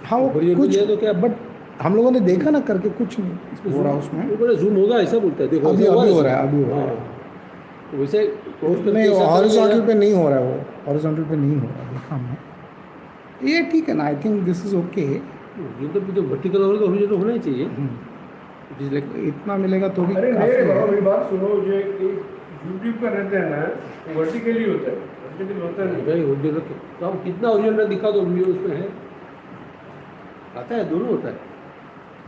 हाँ वो कुछ तो क्या, बट हम लोगों ने देखा ना करके कुछ नहीं हो रहा उसमें। वो बोले जूम होगा ऐसा बोलता है, देखो अभी ऐसा हुआ अभी ना हो zoom। रहा है, अभी हो रहा है। हाँ, तो वैसे क्रॉस करके नहीं ऐसा करेंगे हॉरिजॉन्टल ना। पे नहीं हो रहा है, वो हॉरिजॉन्टल पे नहीं हो रहा, देखा हमने। ये ठीक है ना, I think this is okay. ये तो वर्टिकल होगा तो हॉरिजॉन्टल होना ही चाहिए। इट इज लाइक इतना मिलेगा तो भी अरे नहीं काफी रे है। बाबा, मेरी बात सुनो, जो यूट्यूब का रहता है ना, वो वर्टिकली होता है, वर्टिकली होता नहीं। भाई हॉरिजॉन्टल तो हम कितना हॉरिजॉन्टल दिखा दो वीडियो उसमें है, आता है, दोनों होता है।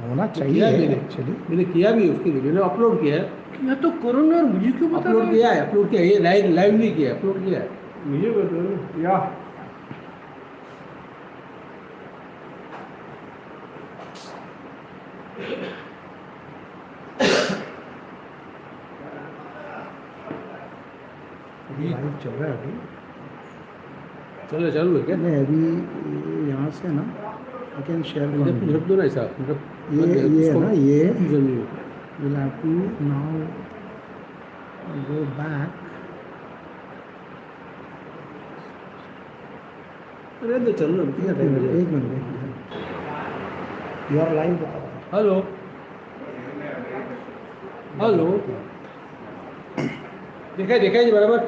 होना तो किया है चाहिए मैंने एक्चुअली। मैंने किया भी उसके लिए, मैंने अपलोड किया है। मैं तो करूँगा और मुझे क्यों बता अपलोड किया है, अपलोड किया है, ये लाइव लाइव नहीं किया, अपलोड किया है। मुझे बता दो या लाइव चल रहा है अभी। चालू है क्या? नहीं अभी यहाँ से ना आई कैन शेयर जब दो ना ऐसा, ये है ना, ये confusion नहीं हो। Will have to now go back. अरे तो चल रहा कितना टाइम है? एक मिनट यू आर लाइव बता रहा है। हेलो हेलो, देखा है जी बराबर।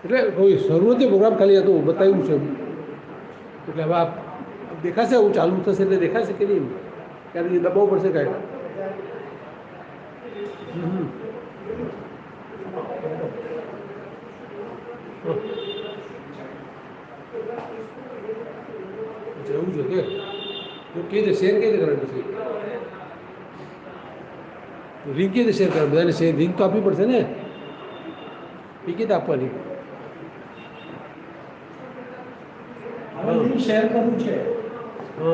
એટલે કોઈ શરૂઆતી પ્રોગ્રામ ખાલી હતો બતાવ્યું છે, એટલે હવે આપ દેખાશે, હું ચાલુ થશે એટલે દેખાશે કે નહીં, ત્યારે દબાવવું પડશે કાંઈ? જવું છે કે તો કેવી રીતે શેર કેવી રીતે કરવાની છે? લિંક કેવી રીતે શેર કરવાની? બધાને શેર લિંક તો આપવી પડશે ને, એ કેવી રીતે આપવાની? શેર કરવું છે હા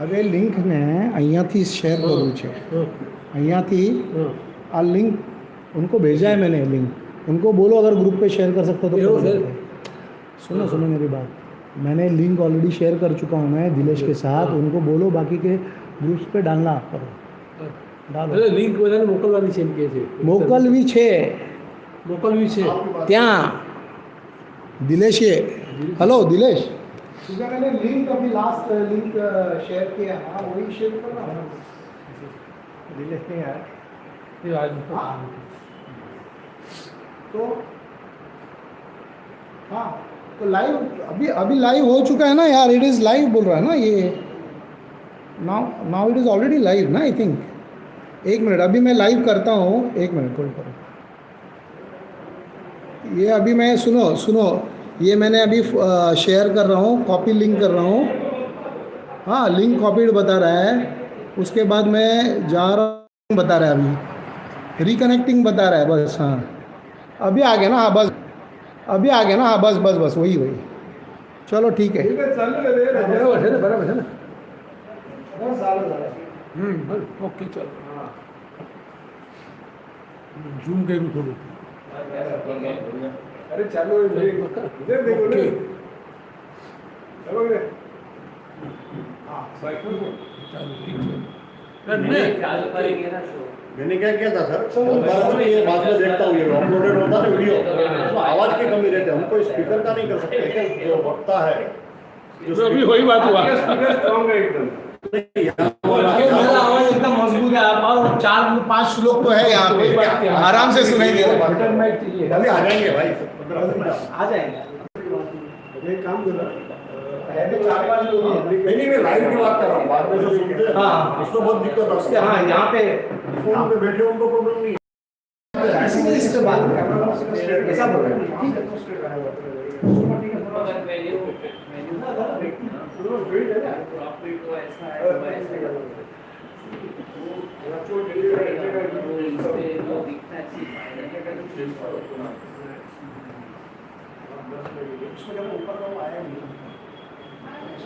હવે લિંકને અહીંયાથી શેર કરવું છે, હા અહીંયાથી હા, आ लिंक उनको भेजा है मैंने, लिंक उनको बोलो अगर ग्रुप पे शेयर कर सकते हो तो ये वो कर सर। सकते हैं। सुनो सुनो मेरी बात, मैंने लिंक ऑलरेडी शेयर कर चुका हूँ मैं दिलेश के साथ, उनको बोलो बाकी के ग्रुप्स पे डालना आप करो, डालो। એટલે લિંક બધાને મોકલવાની છે એમ કહે છે। મોકલવી છે મોકલવી છે। ત્યાં दिलेश, ये हेलो दिलेश, तुझे मैंने लिंक अभी लास्ट लिंक शेयर किया, हाँ वही शेयर करना। दिलेश नहीं आया એ आज तो हाँ, तो लाइव अभी अभी लाइव हो चुका है ना यार, इट इज़ लाइव बोल रहा है ना ये, now now it is already live ना आई थिंक। एक मिनट अभी मैं लाइव करता हूँ, एक मिनट होल्ड करो। ये अभी मैं सुनो सुनो, ये मैंने अभी शेयर कर रहा हूँ, कॉपी लिंक कर रहा हूँ। हाँ लिंक कॉपीड बता रहा है, उसके बाद मैं जा रहा हूँ बता रहा है, अभी रिकनेक्टिंग बता रहा है बस। हाँ अभी आ गया ना, हाँ बस अभी आ गया ना, हाँ बस बस बस वही वही, चलो ठीक है। चालू है रे બરાબર છે ને, બરાબર છે ને? बस चालू है। ઓકે ચાલો, ઝૂમ કર્યું થોડું। अरे चालू है भाई, इधर देखो ना, ઓકે चलो रे हाँ साइकिल को ચાલો ઠીક છે। मैंने क्या किया था सर, ये बाद में देखता हूँ, ये अपलोडेड होता है वीडियो, उसमें आवाज की कमी रहती है, हम कोई स्पीकर का नहीं कर सकते क्या, जो वक्ता है तो अभी वही बात हुआ। स्पीकर स्ट्रांग है एकदम। मेरा आवाज एकदम मजबूत है, आप और 4-5 लोग तो है यहाँ पे, आराम से सुनाई दे रहा है। बटन माइक चाहिए। अभी आ जाएंगे भाई, आ जाएंगे। एक काम करो, पहले 4-5 लोग हैं। नहीं मैं लाइव की बात कर रहा हूँ, बाद में जो सुनते हैं हाँ। उसमें बहुत दिक्कत आती है। हाँ यहाँ पे फोन पे बैठे उनको प्रॉब्लम नहीं है। किसी ने इस पे बात कैसा बोल रहे हैं?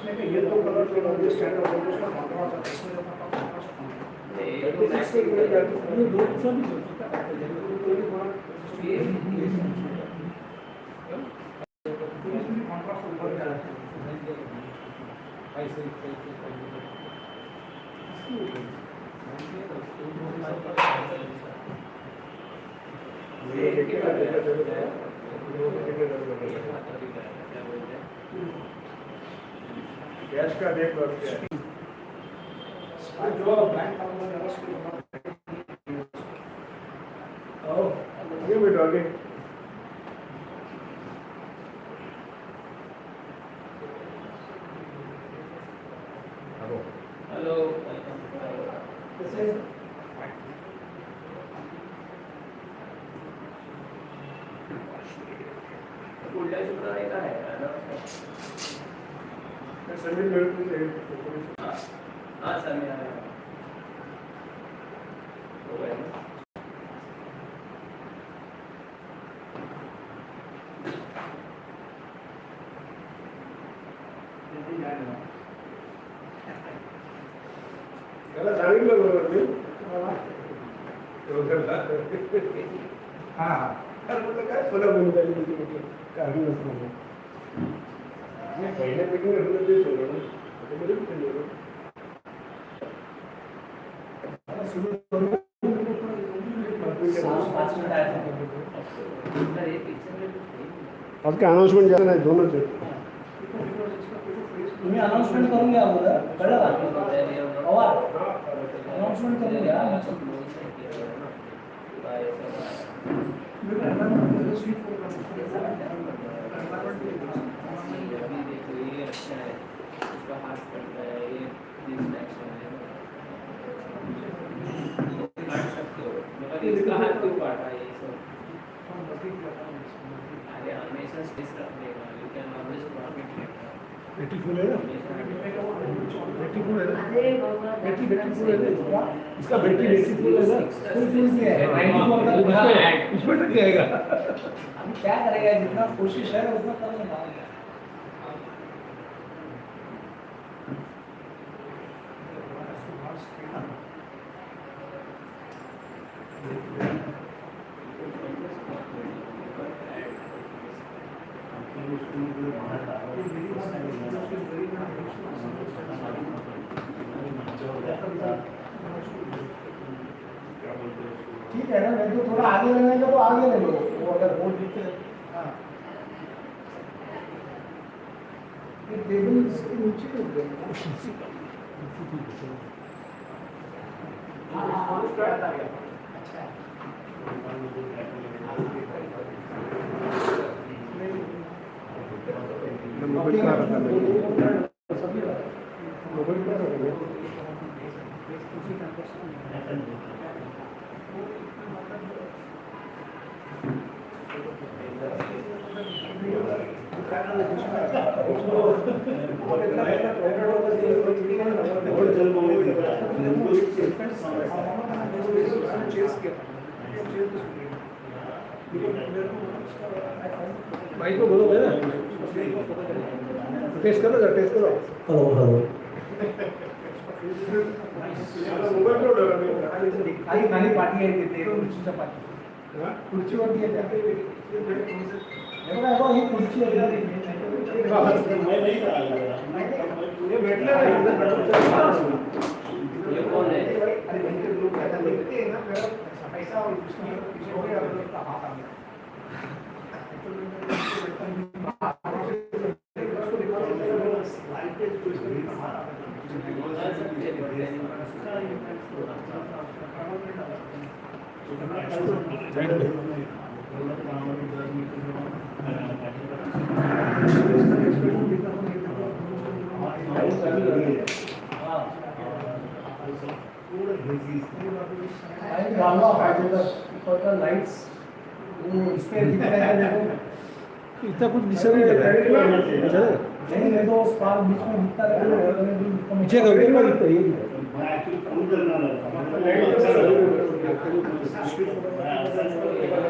ठीक है ये तो कलर जो स्टैंडर्ड है उसका कॉन्ट्रास्ट है, इसमें जो गैस का देख लो क्या है। जो ब्लैंक ये भी डॉगे हेलो पुढल्या शुक्रवारी काय आहे सभी मिलते थे हाँ सर मैं आया हो गया ना? त्याला सांगितलं बरोबर मी हा तर म्हटलं काय फुलं बनून राहिली तुझी म्हटलं काही नसलं पहिल्यापैकी म्हटलं ते सोडलं त्याच्यामध्ये कुठे गेलो आज काय अनाउन्समेंट जास्त नाही दोनच आहेत तुम्ही अनाउन्समेंट करून घ्या अगोदर कळलं का पवार अनाउन्समेंट करून घ्या इसका हाथ क्यों काटा है ये सब अरे हमेशा स्पेस रखने का यू कैन ऑलवेज प्रॉफिट बेटी फुल है ना बेटी फुल है ना बेटी फुल है ना इसका बेटी फुल है ना फुल भी है 94 का उसमें टक जाएगा अभी क्या करेगा जितना कोशिश है उतना कर लेगा ठीक है ना मैं तो थोड़ा आगे लेने का तो आगे ले लो वो अगर बोर्ड दिखते हाँ ये टेबल इसके नीचे हो गया मोबाइल का रखा मोबाइल का रखा भाई को बोलो ना टेस्ट करो हेलो हेलो मोबाइल को खाली खाली पाठी आहे तिथे खुर्चीच्या पाठी खुर्चीवरती येते ही खुर्ची आहे ये बैठले ना ये कौन है अरे भयंकर लोग देखते हैं ना मेरा पैसा और उसकी पीछे हो गया उसका हाथ आ गया लाइट्स इस पे दिख रहा है देखो इतना कुछ दिशा नहीं देता नहीं नहीं तो स्पार्क बीच में दिखता रहेगा पीछे का भी नहीं दिखता ये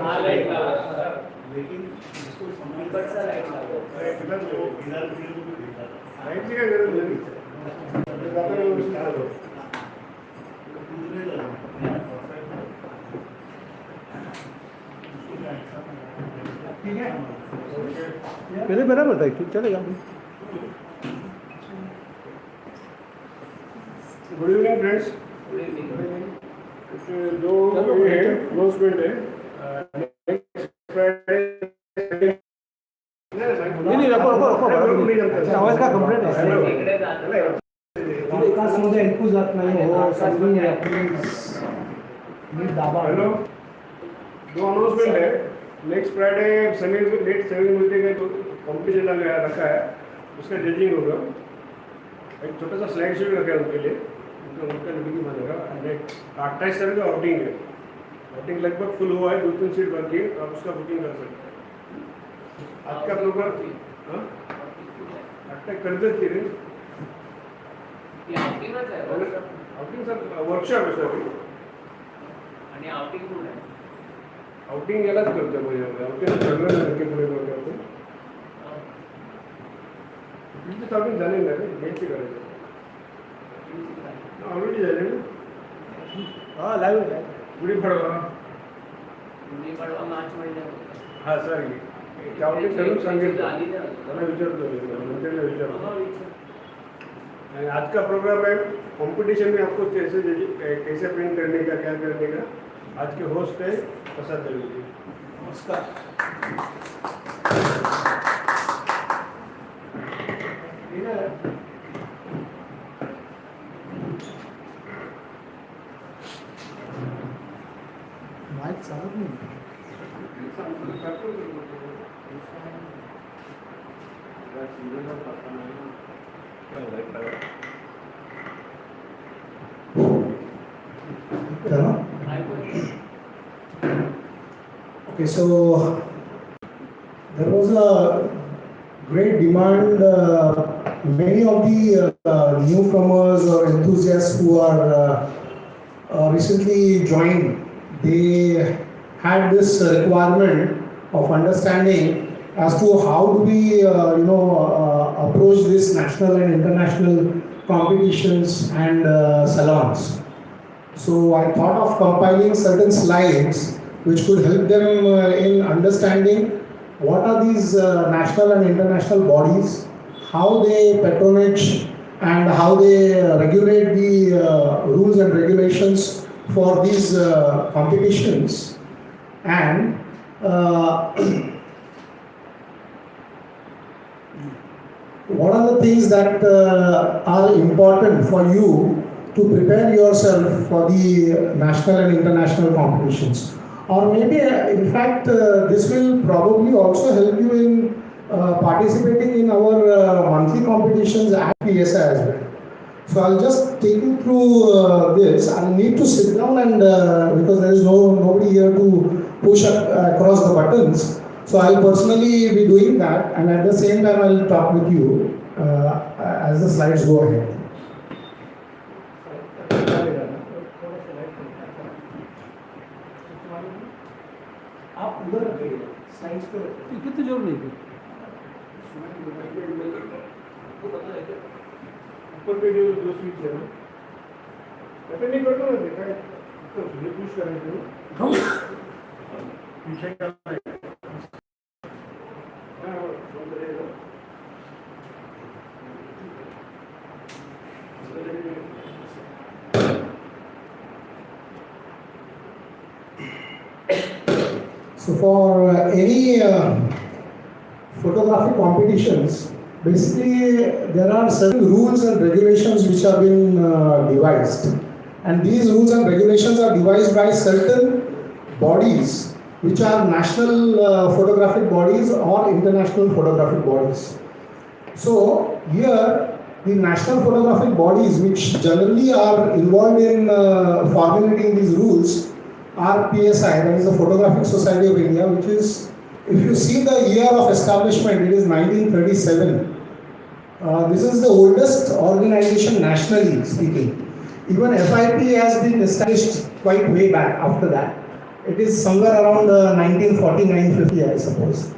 हाँ लाइट लगा लेकिन इसको समझ ऊपर से लाइट लगा लाइट की क्या जरूरत नहीं ठीक है पहले बराबर था चलेगा good evening friends. Good evening. जो ये है अनाउंसमेंट है नेक्स्ट फ्राइडे। नहीं रखो रखो रखो आवाज का कंप्लेंट है इकडे जा. एकाचमध्ये ऐकू जात नाही हो, समजून घ्या प्लीज. नीट दाबा. हेलो, दो अनाउंसमेंट है। नेक्स्ट फ्राइडे समीर लेट 7 बजे का कॉम्पिटिशन रखा है, उसका जजिंग होगा। एक छोटा सा स्लाइड शो रखा है उनके लिए, उनका रिव्यू बनेगा। 28 तारीख का आउटिंग है। आउटिंग लगभग फुल हुआ है, 2-3 सीट बाकी है, आप उसका बुकिंग कर सकते हैं। आज का प्रोग्राम अटॅक कर देते रे आउटिंगच आहे आउटिंग सर वर्कशॉप आहे सर आणि आउटिंग कुठे आहे? आउटिंग यालाच करतो म्हणजे आउटिंग सगळं नक्की पुढे करतो आपण तुमची आउटिंग झाली ना रे घ्यायची करायचं ऑलरेडी झाले ना हाँ लाइव है गुढी पडवा तुम्ही परवा मार्च महिन्यात हा सर आउटिंग करून सांगितलं झाली ना. त्यांना विचारतो मंत्र्यांना विचारतो हो, विचार. और आज का प्रोग्राम है कंपटीशन में आपको कैसे कैसे प्रिंट करने का क्या करने का। आज के होस्ट है प्रसाद देवी जी। नमस्कार. माईक चालत नाही. Okay, so there was a great demand. Many of the newcomers or enthusiasts who are recently joined, they had this requirement of understanding as to how do we, approach this national and international competitions and salons. So I thought of compiling certain slides which could help them in understanding what are these national and international bodies, how they patronage and how they regulate the rules and regulations for these competitions, and what are the things that are important for you to prepare yourself for the national and international competitions. Or maybe, in fact, this will probably also help you in participating in our monthly competitions at PSI as well. So I'll just take you through this. I'll need to sit down and because there is nobody here to push across the buttons. So I'll personally be doing that, and at the same time I'll talk with you as the slides go ahead. आप उधर रखिए slides पे कितनी जोर नहीं ऊपर पे जो 2 स्विच है ऐसे नहीं करते ना देखा है तो ये पुश करेंगे पीछे का So for any photography competitions, basically there are certain rules and regulations which have been devised, and these rules and regulations are devised by certain bodies which are national photographic bodies or international photographic bodies. So here the national photographic bodies which generally are involved in formulating these rules are PSI, that is the Photographic Society of India, which is, if you see the year of establishment, it is 1937. This is the oldest organization nationally speaking. Even FIP has been established quite way back after that. It is somewhere around 1949-50, I suppose.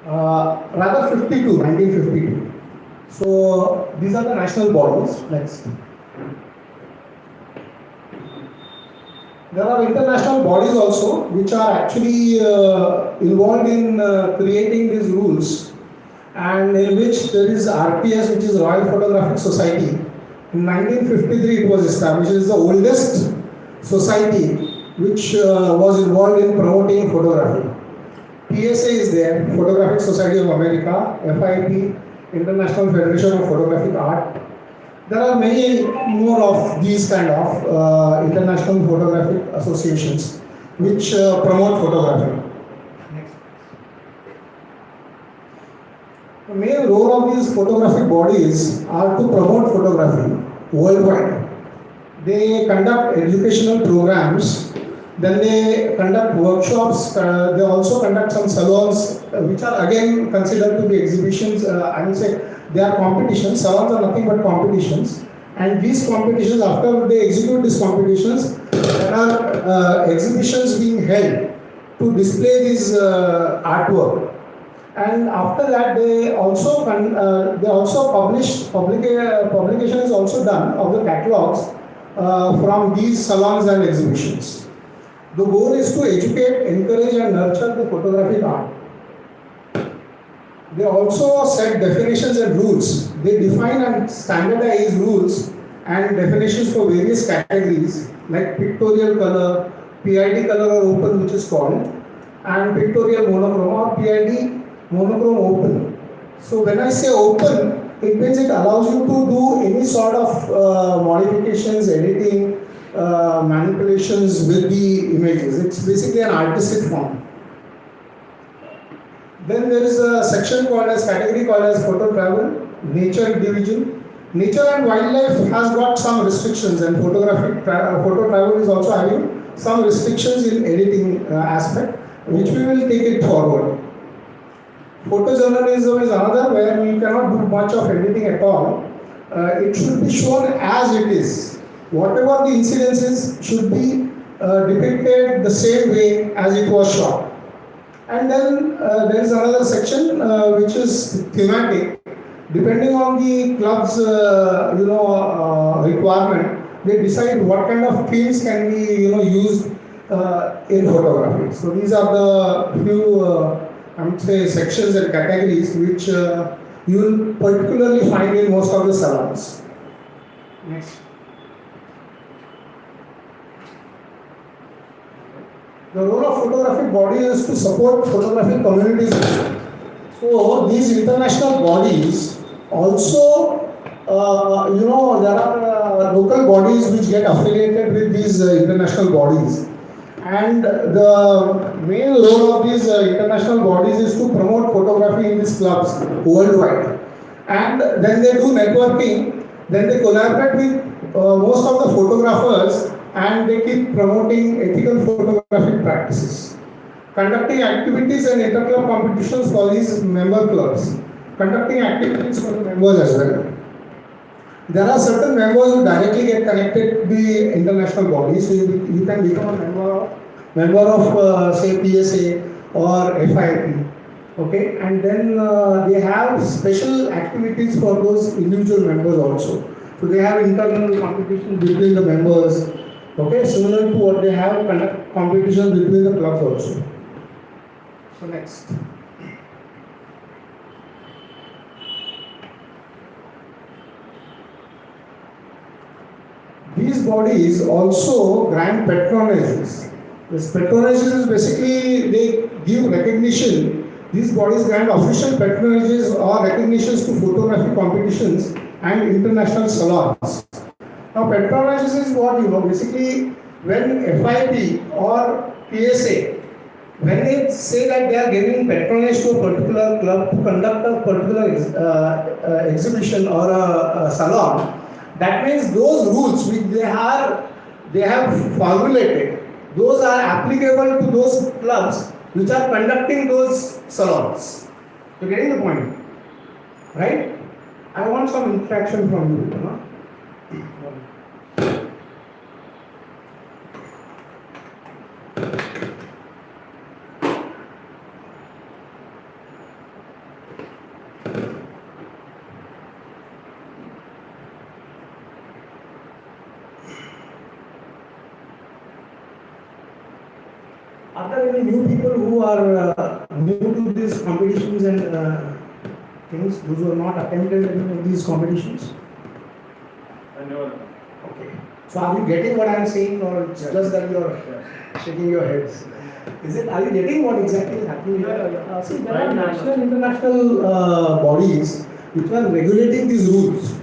Rather 52, 1952. So these are the national bodies. Next. There are international bodies also which are actually involved in creating these rules, and in which there is RPS, which is Royal Photographic Society, In 1953 it was established. It is the oldest society which was involved in promoting photography. PSA is there, Photographic Society of America, FIP, International Federation of Photographic Art. There are many more of these kind of international photographic associations which promote photography. The main role of these photographic bodies are to promote photography worldwide. They conduct educational programs, then they conduct workshops, they also conduct some salons which are again considered to be exhibitions. I would say they are competitions. Salons are nothing but competitions. And these competitions, after they execute these competitions, there are exhibitions being held to display this artwork. And after that, they also publication is also done of the catalogs from these salons and exhibitions. The goal is to educate, encourage, and nurture the photographic art. They also set definitions and rules. They define and standardize rules and definitions for various categories like pictorial color, PID color or open, which is called, and pictorial monochrome or PID monochrome open. So when I say open, it means it allows you to do any sort of modifications, editing, manipulations with the images. It's basically an artistic form. Then there is a category called as photo travel, nature division. Nature and wildlife has got some restrictions, and photo travel is also having some restrictions in editing aspect, which we will take it forward. Photojournalism is another where we cannot do much of editing at all. It should be shown as it is. Whatever the incidence is should be depicted the same way as it was shot. And then there is another section which is thematic. Depending on the club's requirement, they decide what kind of themes can be used in photography. So these are the few I would say sections and categories which you will particularly find in most of the salons. Next. The role of photographic body is to support photographic communities. So these international bodies also, there are local bodies which get affiliated with these international bodies. And the main role of these international bodies is to promote photography in these clubs worldwide. And then they do networking, then they collaborate with most of the photographers and they keep promoting ethical photographic practices. Conducting activities and inter-club competitions for these member clubs. Conducting activities for the members as well. There are certain members who directly get connected to the international bodies. So you can become a member of say PSA or FIP. Okay, and then they have special activities for those individual members also. So they have internal competition between the members. Okay, similar to what they have conduct competition between the clubs also. So next. These bodies also grant patronages. This patronages is basically they give recognition. These bodies grant official patronages or recognitions to photography competitions and international salons. Now patronages is what basically when FIP or PSA, when they say that they are giving patronage to a particular club to conduct a particular exhibition or a salon, that means those rules which they have formulated, those are applicable to those clubs which are conducting those salons. You're getting the point, right? I want some interaction from you. Are there any new people who are new to these competitions and things, those who have not attended any of these competitions? I never. Okay. So are you getting what I am saying, or it's just that you are shaking your heads? Is it? Are you getting what exactly is happening here? See, there are national, international bodies which are regulating these rules.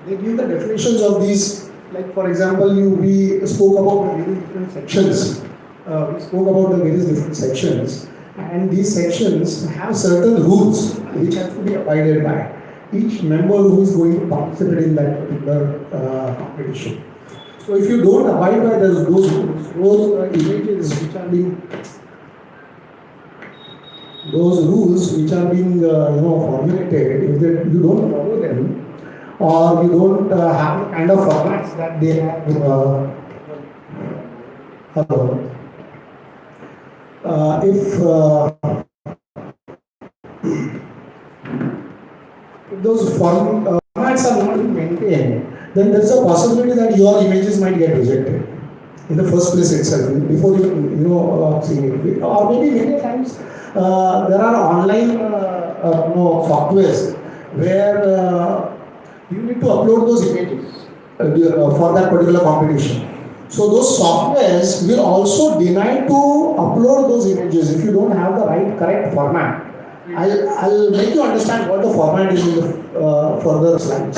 They give the definitions of these. Like for example, we spoke about the various different sections. We spoke about the various different sections, and these sections have certain rules which have to be abided by each member who is going to participate in that particular competition. So if you don't abide by those rules, those images which are being formulated, if you don't follow them, or you don't have the kind of formats that they have. Hello. If those formats are not maintained, then there is a possibility that your images might get rejected in the first place itself, before seeing it. Or maybe many times there are online softwares where you need to upload those images for that particular competition. So those softwares will also deny to upload those images if you don't have the correct format. I'll make you understand what the format is in the further slides.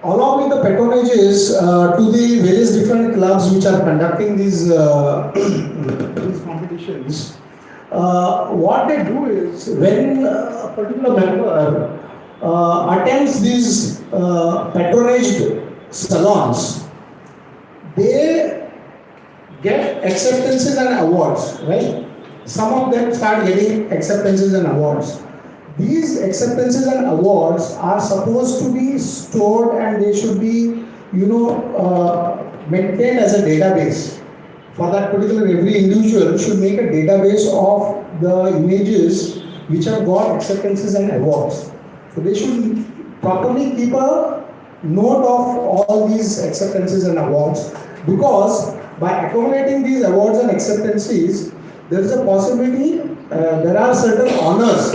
Along with the patronages to the various different clubs which are conducting these these competitions, what they do is when a particular member attends these patronaged salons, they get acceptances and awards, right? Some of them start getting acceptances and awards. These acceptances and awards are supposed to be stored, and they should be, maintained as a database. For that particular, every individual should make a database of the images which have got acceptances and awards. So they should properly keep a note of all these acceptances and awards, because by accumulating these awards and acceptances, there is a possibility, there are certain honors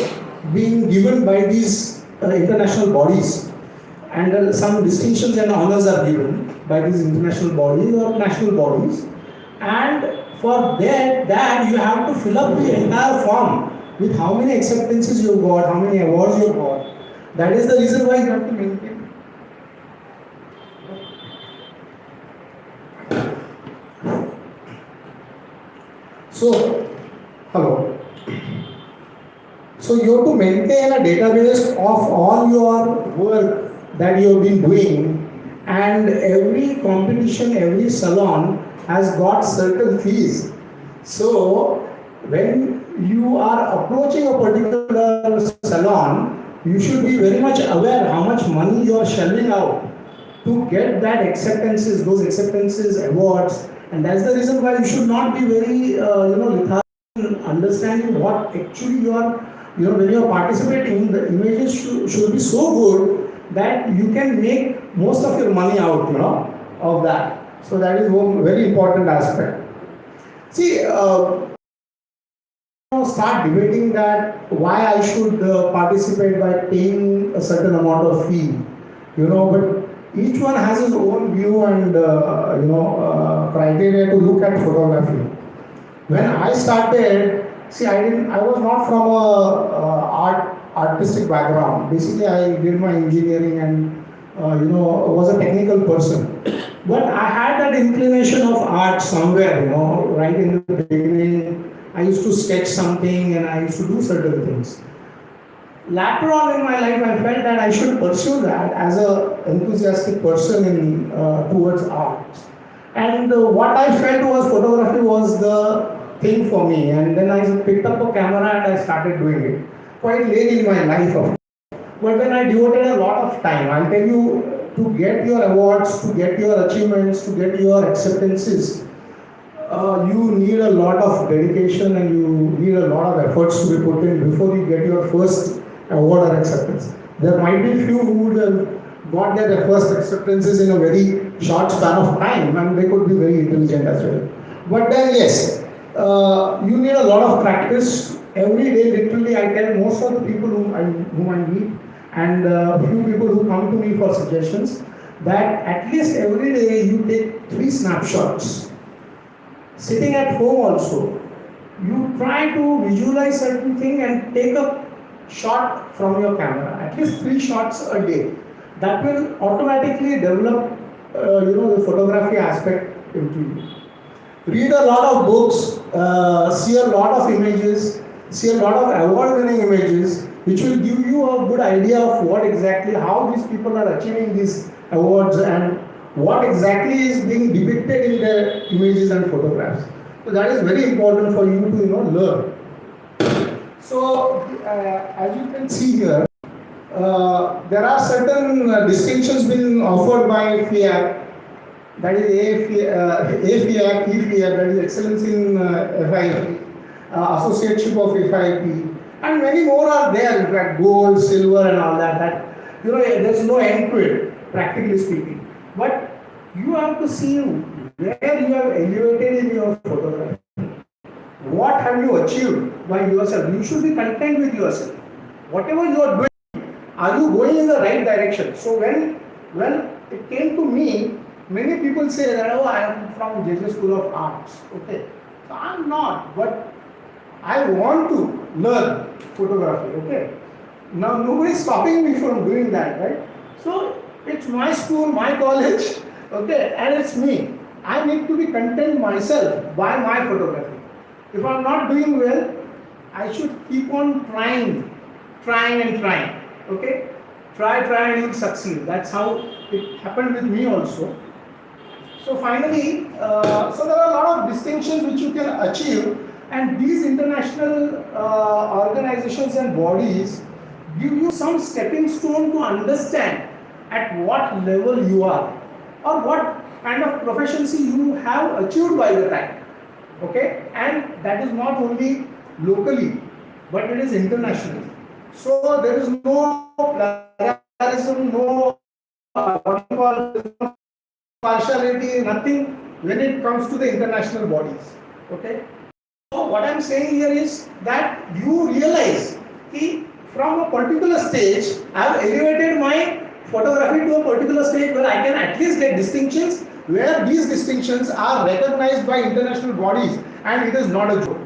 being given by these international bodies, and some distinctions and honors are given by these international bodies or national bodies, and for that you have to fill up the entire form with how many acceptances you got, how many awards you got. That is the reason why you have to maintain. So, hello. So you have to maintain a database of all your work that you have been doing, and every competition, every salon has got certain fees. So when you are approaching a particular salon, you should be very much aware how much money you are shelling out to get that acceptances, those acceptances, awards, and that's the reason why you should not be very lethargic in understanding what actually you are. When you are participating, the images should be so good that you can make most of your money out, of that. So that is one very important aspect. See, start debating that why I should participate by paying a certain amount of fee, but each one has his own view and criteria to look at photography. When I started, I was not from a artistic background. Basically, I did my engineering and was a technical person. But I had that inclination of art somewhere, right in the beginning. I used to sketch something and I used to do certain things. Later on in my life, I felt that I should pursue that as an enthusiastic person towards art. And what I felt was photography was the thing for me. And then I picked up a camera and I started doing it. Quite late in my life, of course. But then I devoted a lot of time. I'll tell you, to get your awards, to get your achievements, to get your acceptances, you need a lot of dedication and you need a lot of efforts to be put in before you get your first award or acceptance. There might be few who would have got their first acceptances in a very short span of time, and they could be very intelligent as well. But then yes, you need a lot of practice every day, literally, I tell most of the people whom I meet and few people who come to me for suggestions that at least every day you take 3 snapshots. Sitting at home also, you try to visualize certain thing and take a shot from your camera, at least 3 shots a day. That will automatically develop, the photography aspect into you. Read a lot of books, see a lot of images, see a lot of award-winning images, which will give you a good idea of what exactly, how these people are achieving these awards and what exactly is being depicted in their images and photographs. So that is very important for you to learn. So as you can see here, there are certain distinctions being offered by FIAC. That is AFIAC, EFIAC, that is Excellence in FIP, Associateship of FIP, and many more are there. In fact, gold, silver, and all that. There is no end to it, practically speaking. But you have to see where you have elevated in your photography. What have you achieved by yourself? You should be content with yourself. Whatever you are doing, are you going in the right direction? So when it came to me, many people say that, oh, I am from JJ School of Arts. Okay, so I am not, but I want to learn photography. Okay, now nobody is stopping me from doing that, right? So it's my school, my college, okay, and it's me. I need to be content myself by my photography. If I'm not doing well, I should keep on trying. Okay, try and you'll succeed. That's how it happened with me also. So finally, so there are a lot of distinctions which you can achieve, and these international organizations and bodies give you some stepping stone to understand at what level you are or what kind of proficiency you have achieved by the time. Okay, and that is not only locally, but it is internationally. So there is no plagiarism, no partiality, nothing when it comes to the international bodies. Okay. So what I am saying here is that you realize that from a particular stage, I have elevated my photography to a particular stage where I can at least get distinctions, where these distinctions are recognized by international bodies and it is not a joke.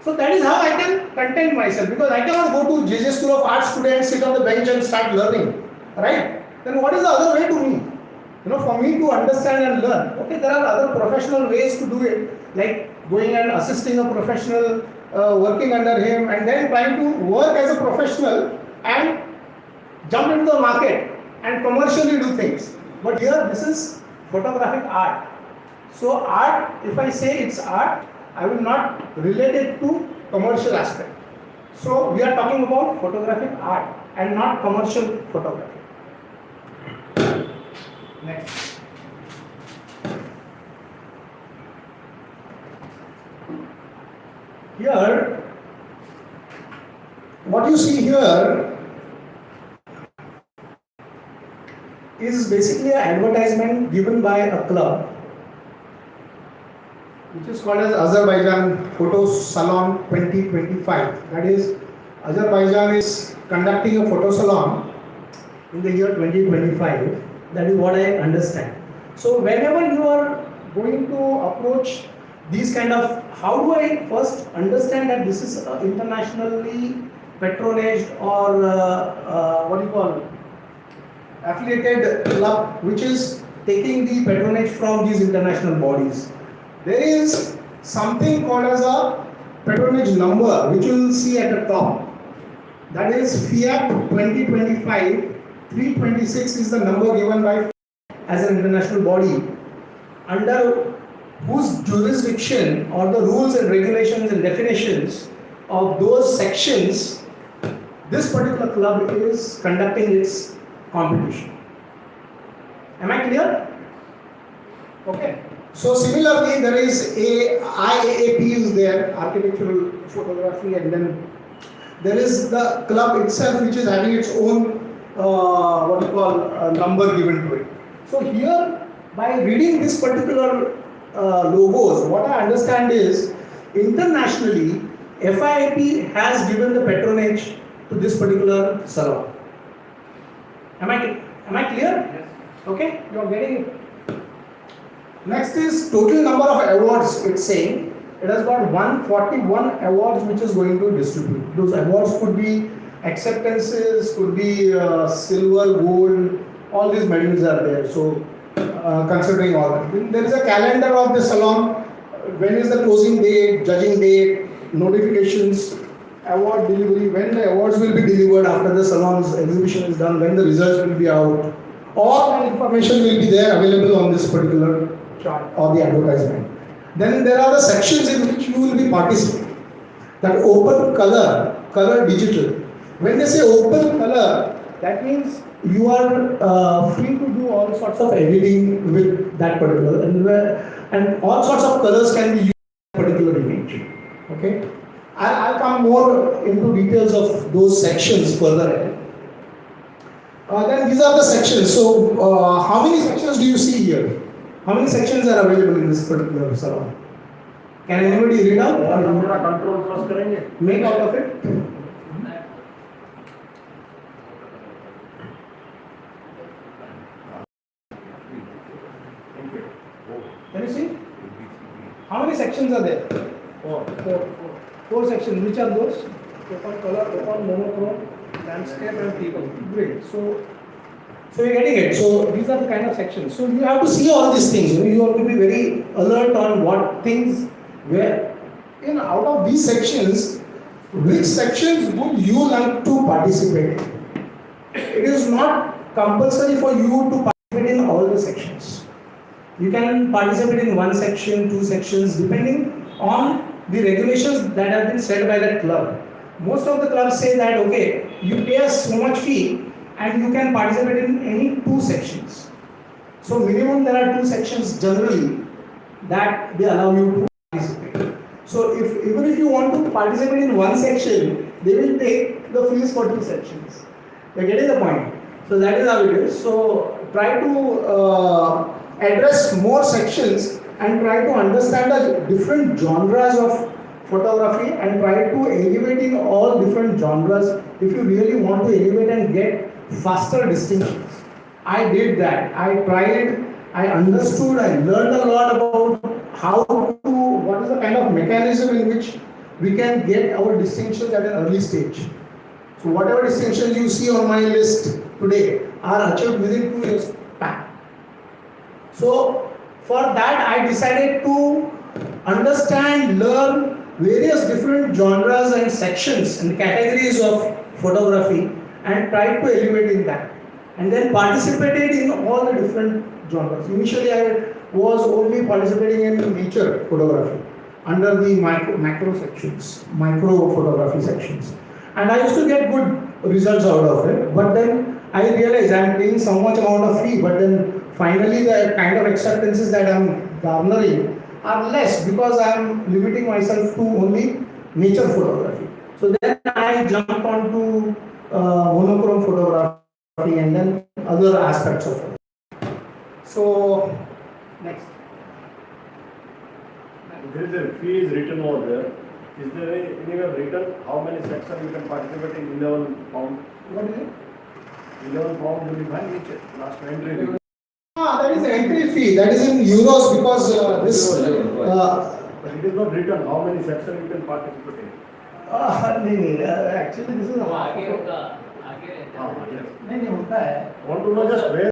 So that is how I can content myself, because I cannot go to JJ School of Arts today and sit on the bench and start learning, right? Then what is the other way to me? For me to understand and learn. Okay, there are other professional ways to do it, like going and assisting a professional, working under him, and then trying to work as a professional and jump into the market and commercially do things. But here, this is photographic art. So art, if I say it's art, I will not relate it to commercial aspect. So we are talking about photographic art and not commercial photography. Next. Here, what you see here is basically an advertisement given by a club, which is called as Azerbaijan Photo Salon 2025. That is, Azerbaijan is conducting a photo salon in the year 2025. That is what I understand. So whenever you are going to approach these kind of, how do I first understand that this is an internationally patronaged or affiliated club which is taking the patronage from these international bodies? There is something called as a patronage number, which you will see at the top. That is FIAC 2025. 326 is the number given by as an international body, under whose jurisdiction or the rules and regulations and definitions of those sections this particular club is conducting its competition. Am I clear? Okay. So similarly, there is IAAP is there, architectural photography, and then there is the club itself which is having its own number given to it. So here, by reading this particular logos, what I understand is internationally FIIP has given the patronage to this particular salon. Am I clear? Yes. Okay, you are getting it. Next is total number of awards. It's saying it has got 141 awards which is going to distribute. Those awards could be acceptances, could be silver, gold, all these medals are there. So considering all that, there is a calendar of the salon. When is the closing date, judging date, notifications, award delivery, when the awards will be delivered after the salon's exhibition is done, when the results will be out. All that information will be there available on this particular chart or the advertisement. Then there are the sections in which you will be participating. That open color digital. When they say open color, that means you are free to do all sorts of editing with that particular, and all sorts of colors can be used in that particular image. Okay, I'll come more into details of those sections further ahead. Then these are the sections. So how many sections do you see here? How many sections are available in this particular salon? Can anybody read out? थोड़ा control plus करेंगे. Make out of it. Can you see? How many sections are there? Four sections. Which are those? Open color, open monochrome, landscape, and people. Great. So you're getting it. So these are the kind of sections. So you have to see all these things. You have to be very alert on what things where. Out of these sections, which sections would you like to participate in? It is not compulsory for you to participate in all the sections. You can participate in one section, two sections, depending on the regulations that have been set by the club. Most of the clubs say that, okay, you pay us so much fee and you can participate in any two sections. So minimum there are two sections generally that they allow you to participate. So even if you want to participate in one section, they will take the fees for two sections. You're getting the point. So that is how it is. So try to address more sections and try to understand the different genres of photography and try to elevate in all different genres if you really want to elevate and get faster distinctions. I did that. I tried, I understood, I learned a lot about what is the kind of mechanism in which we can get our distinctions at an early stage. So whatever distinctions you see on my list today are achieved within 2 years span. So for that I decided to understand, learn various different genres and sections and categories of photography and tried to elevate in that. And then participated in all the different genres. Initially I was only participating in nature photography under the macro sections, micro photography sections. And I used to get good results out of it. But then I realized I am paying so much amount of fee, but then finally the kind of acceptances that I am garnering are less because I am limiting myself to only nature photography. So then I jumped onto monochrome photography and then other aspects of it. So next. There is a fee is written over there. Is there anywhere written how many sections you can participate in 11 pound? What is it? 11 pound will be fine each last entry. That is the entry fee. That is in euros because this. But it is not written how many sections you can participate in. नहीं actually this is वो आगे होगा आगे रहता है नहीं होता है. Want to know just where?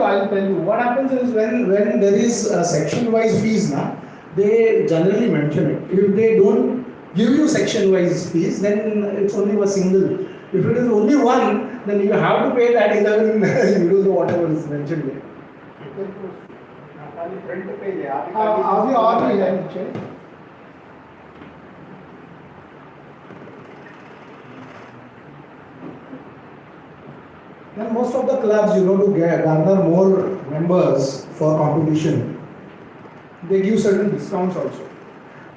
I'll tell you. What happens is when there is section-wise fees now, they generally mention it. If they don't give you section-wise fees, then it's only a single. If it is only one, then you have to pay that 11 euros or whatever is mentioned there. अभी और भी है नीचे. Then most of the clubs, to garner more members for competition, they give certain discounts also.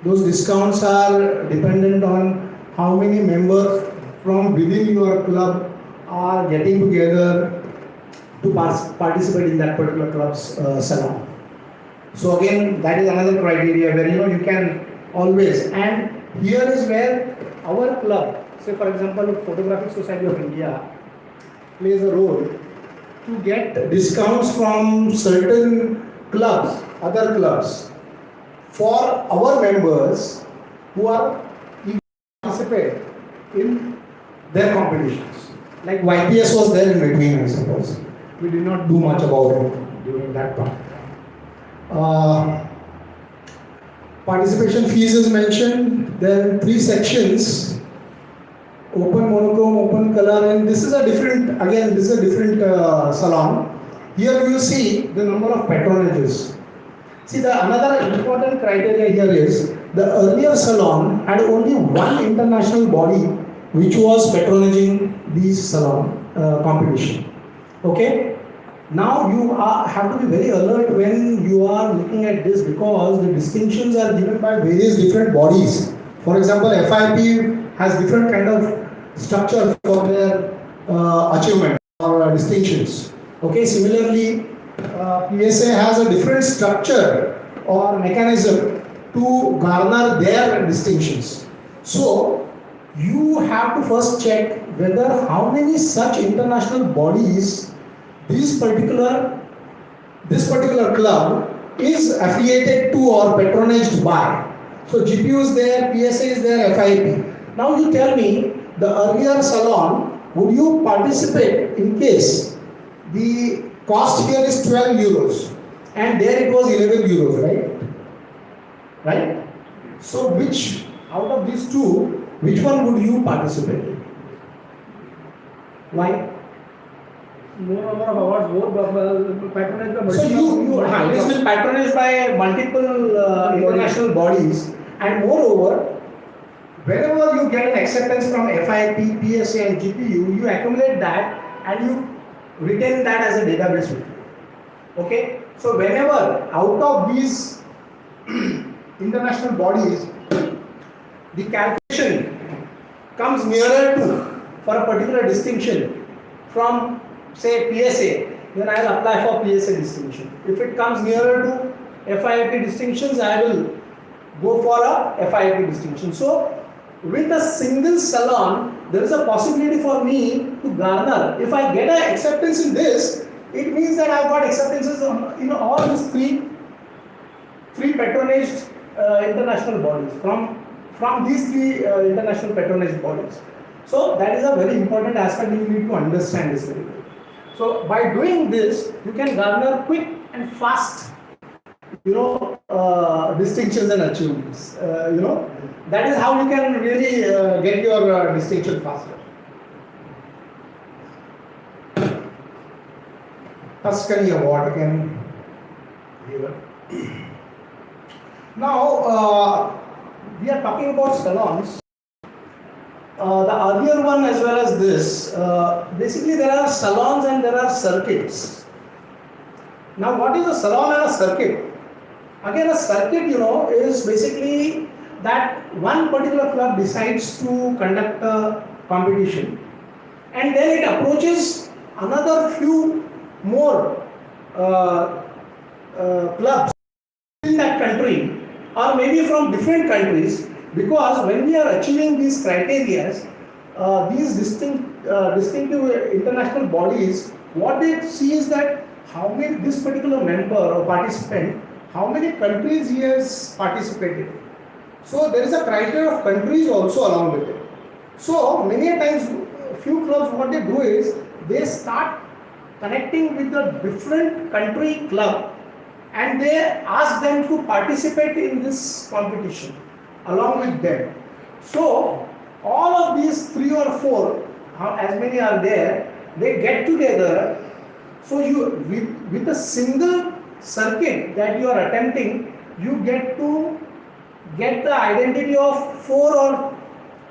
Those discounts are dependent on how many members from within your club are getting together to participate in that particular club's salon. So again, that is another criteria where you can always. And here is where our club, say for example, Photographic Society of India, plays a role to get discounts from certain clubs, other clubs, for our members who are eager to participate in their competitions. Like YPS was there in between, I suppose. We did not do much about it during that part. Participation fees is mentioned. Then 3 sections: open monochrome, open color, and this is a different. Again, this is a different salon. Here you see the number of patronages. See, the another important criteria here is the earlier salon had only one international body which was patronaging these salon competition. Okay. Now you have to be very alert when you are looking at this, because the distinctions are given by various different bodies. For example, FIP has different kind of structure for their achievement or distinctions. Okay, similarly, PSA has a different structure or mechanism to garner their distinctions. So you have to first check whether how many such international bodies this particular club is affiliated to or patronaged by. So GPU is there, PSA is there, FIP. Now you tell me, the earlier salon, would you participate in case the cost here is 12 euros and there it was 11 euros, right? Right? So which out of these two, which one would you participate in? Why? More number of awards, more patronage by So this will patronized by multiple international bodies, and moreover, whenever you get an acceptance from FIP, PSA and GPU, you accumulate that and you retain that as a database with you. Okay? So whenever out of these international bodies, the calculation comes nearer to, for a particular distinction from say PSA, then I will apply for PSA distinction. If it comes nearer to FIP distinctions, I will go for a FIP distinction. So with a single salon, there is a possibility for me to garner. If I get an acceptance in this, it means that I've got acceptances in all these three patronaged international bodies from these three international patronaged bodies. So that is a very important aspect you need to understand this very well. So by doing this, you can garner quick and fast, distinctions and achievements. That is how you can really get your distinction faster. Tuscany Award again. Now we are talking about salons. The earlier one as well as this, basically there are salons and there are circuits. Now what is a salon and a circuit? Again, a circuit, is basically that one particular club decides to conduct a competition and then it approaches another few more clubs in that country or maybe from different countries. Because when we are achieving these criteria, these distinctive international bodies, what they see is that how many this particular member or participant, how many countries he has participated. So there is a criteria of countries also along with it. So many a times, few clubs what they do is they start connecting with a different country club and they ask them to participate in this competition along with them. So all of these 3 or 4, as many are there, they get together. So you with a single circuit that you are attempting, you get to get the identity of 4 or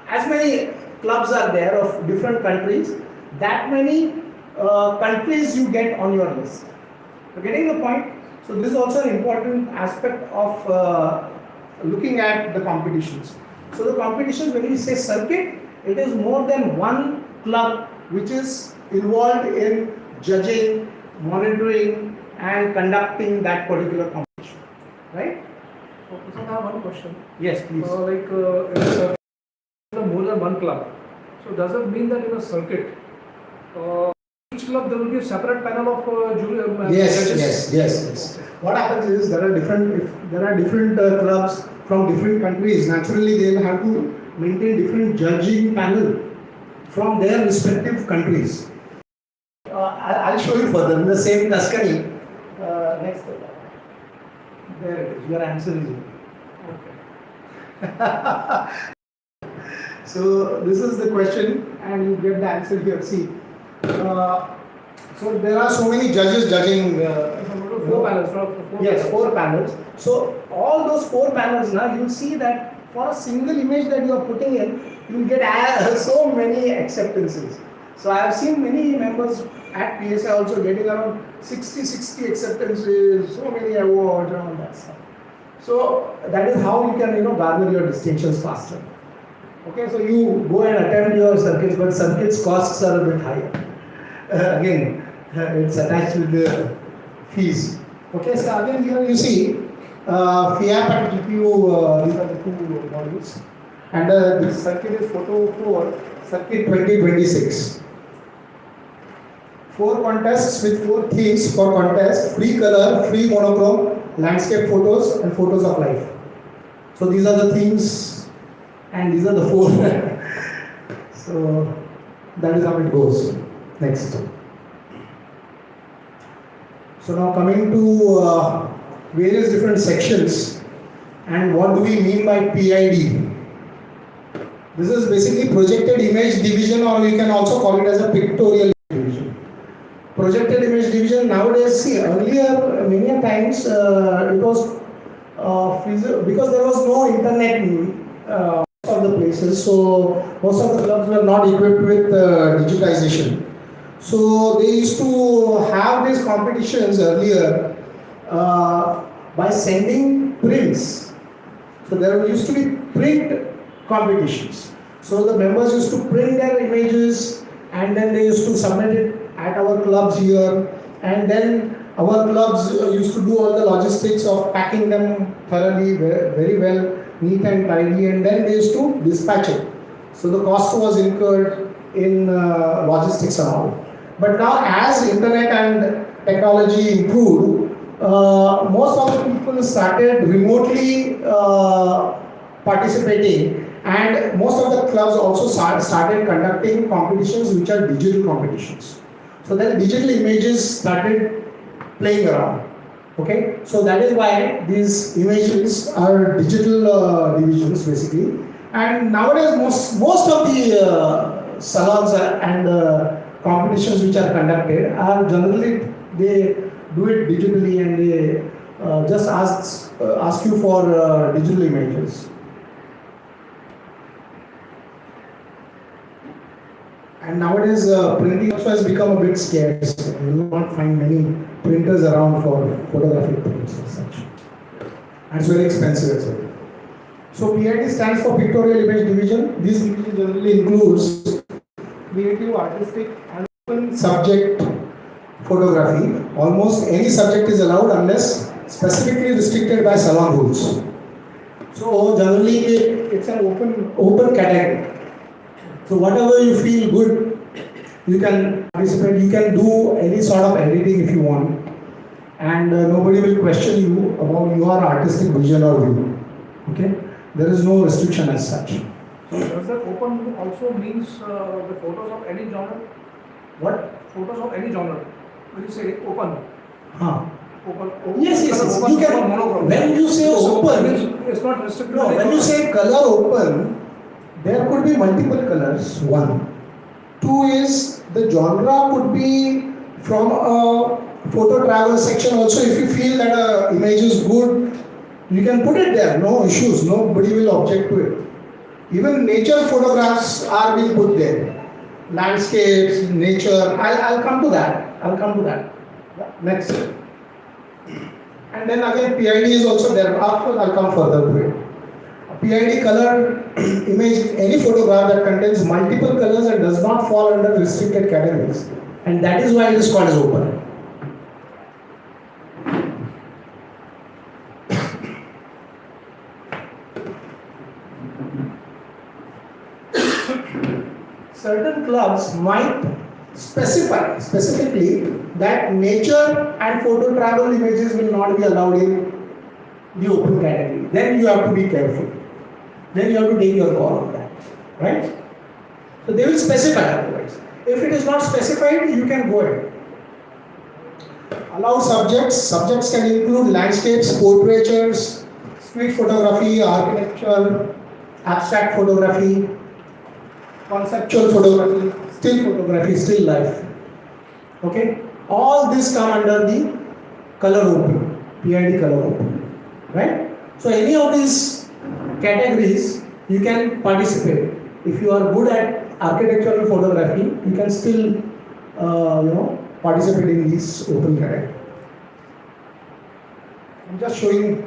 as many clubs are there of different countries, that many countries you get on your list. So getting the point? So this is also an important aspect of looking at the competitions. So the competitions, when we say circuit, it is more than one club which is involved in judging, monitoring and conducting that particular competition, right? So I have one question. Yes, please. In a circuit, there are more than one club. So does it mean that in a circuit, each club there will be a separate panel of Yes, judges? yes, yes, yes. What happens is there are different, if there are different clubs from different countries, naturally they'll have to maintain different judging panel from their respective countries. I'll show you further in the same Tuscany. Next. There it is. Your answer is here. Okay. So this is the question, and you get the answer here. See, so there are so many judges judging. Four panels, four Yes, panels. four panels. So all those four panels now, you'll see that for a single image that you are putting in, you'll get so many acceptances. So I have seen many members at PSI also getting around 60 acceptances, so many awards and all that stuff. So that is how you can garner your distinctions faster. Okay, so you go and attempt your circuits, but circuits costs are a bit higher. Again, it's attached with the fees. Okay, so again here you see FIAP and GPU, these are the two models. And this circuit is photo 4, circuit 2026. 4 contests with 4 themes for contest: free color, free monochrome, landscape photos, and photos of life. So these are the themes, and these are the 4. So that is how it goes. Next. So now coming to various different sections, and what do we mean by PID? This is basically projected image division, or we can also call it as a pictorial division. Projected image division nowadays, see, earlier many a times it was because there was no internet of the places, so most of the clubs were not equipped with digitization. So they used to have these competitions earlier by sending prints. So there used to be print competitions. So the members used to print their images, and then they used to submit it at our clubs here, and then our clubs used to do all the logistics of packing them thoroughly, very well, neat and tidy, and then they used to dispatch it. So the cost was incurred in logistics and all. But now as internet and technology improved, most of the people started remotely participating, and most of the clubs also started conducting competitions which are digital competitions. So then digital images started playing around. Okay, so that is why these images are digital divisions basically. And nowadays most of the salons and competitions which are conducted are generally, they do it digitally, and they just ask you for digital images. And nowadays printing also has become a bit scarce. You will not find many printers around for photographic prints and such. And it's very expensive as well. So PID stands for Pictorial Image Division. This division generally includes creative, artistic, and open subject photography. Almost any subject is allowed unless specifically restricted by salon rules. So generally it's an open category. So whatever you feel good, you can participate. You can do any sort of editing if you want, and nobody will question you about your artistic vision or view. Okay, there is no restriction as such. So does that open also means the photos of any genre? What? Photos of any genre. When you say open. Open. Yes. Open, You can. open, monochrome. When you say So open, it's not restricted. no. to When you genre. say color open, there could be multiple colors. 1. 2 is the genre could be from a photo travel section also. If you feel that a image is good, you can put it there. No issues. Nobody will object to it. Even nature photographs are being put there. Landscapes, nature. I'll come to that. Next. And then again PID is also there. After I'll come further to it. PID color image, any photograph that contains multiple colors and does not fall under restricted categories, and that is why it is called as open. certain clubs might specify specifically that nature and photo travel images will not be allowed in the open category. Then you have to be careful. Then you have to take your call on that, right? So they will specify otherwise. If it is not specified, you can go ahead. Allow subjects. Subjects can include landscapes, portraitures, street photography, architecture, abstract photography, conceptual photography, still photography, still life. Okay? All this come under the color open, PID color open. Right? So any of these categories you can participate. If you are good at architectural photography, you can still participate in these open categories. I'm just showing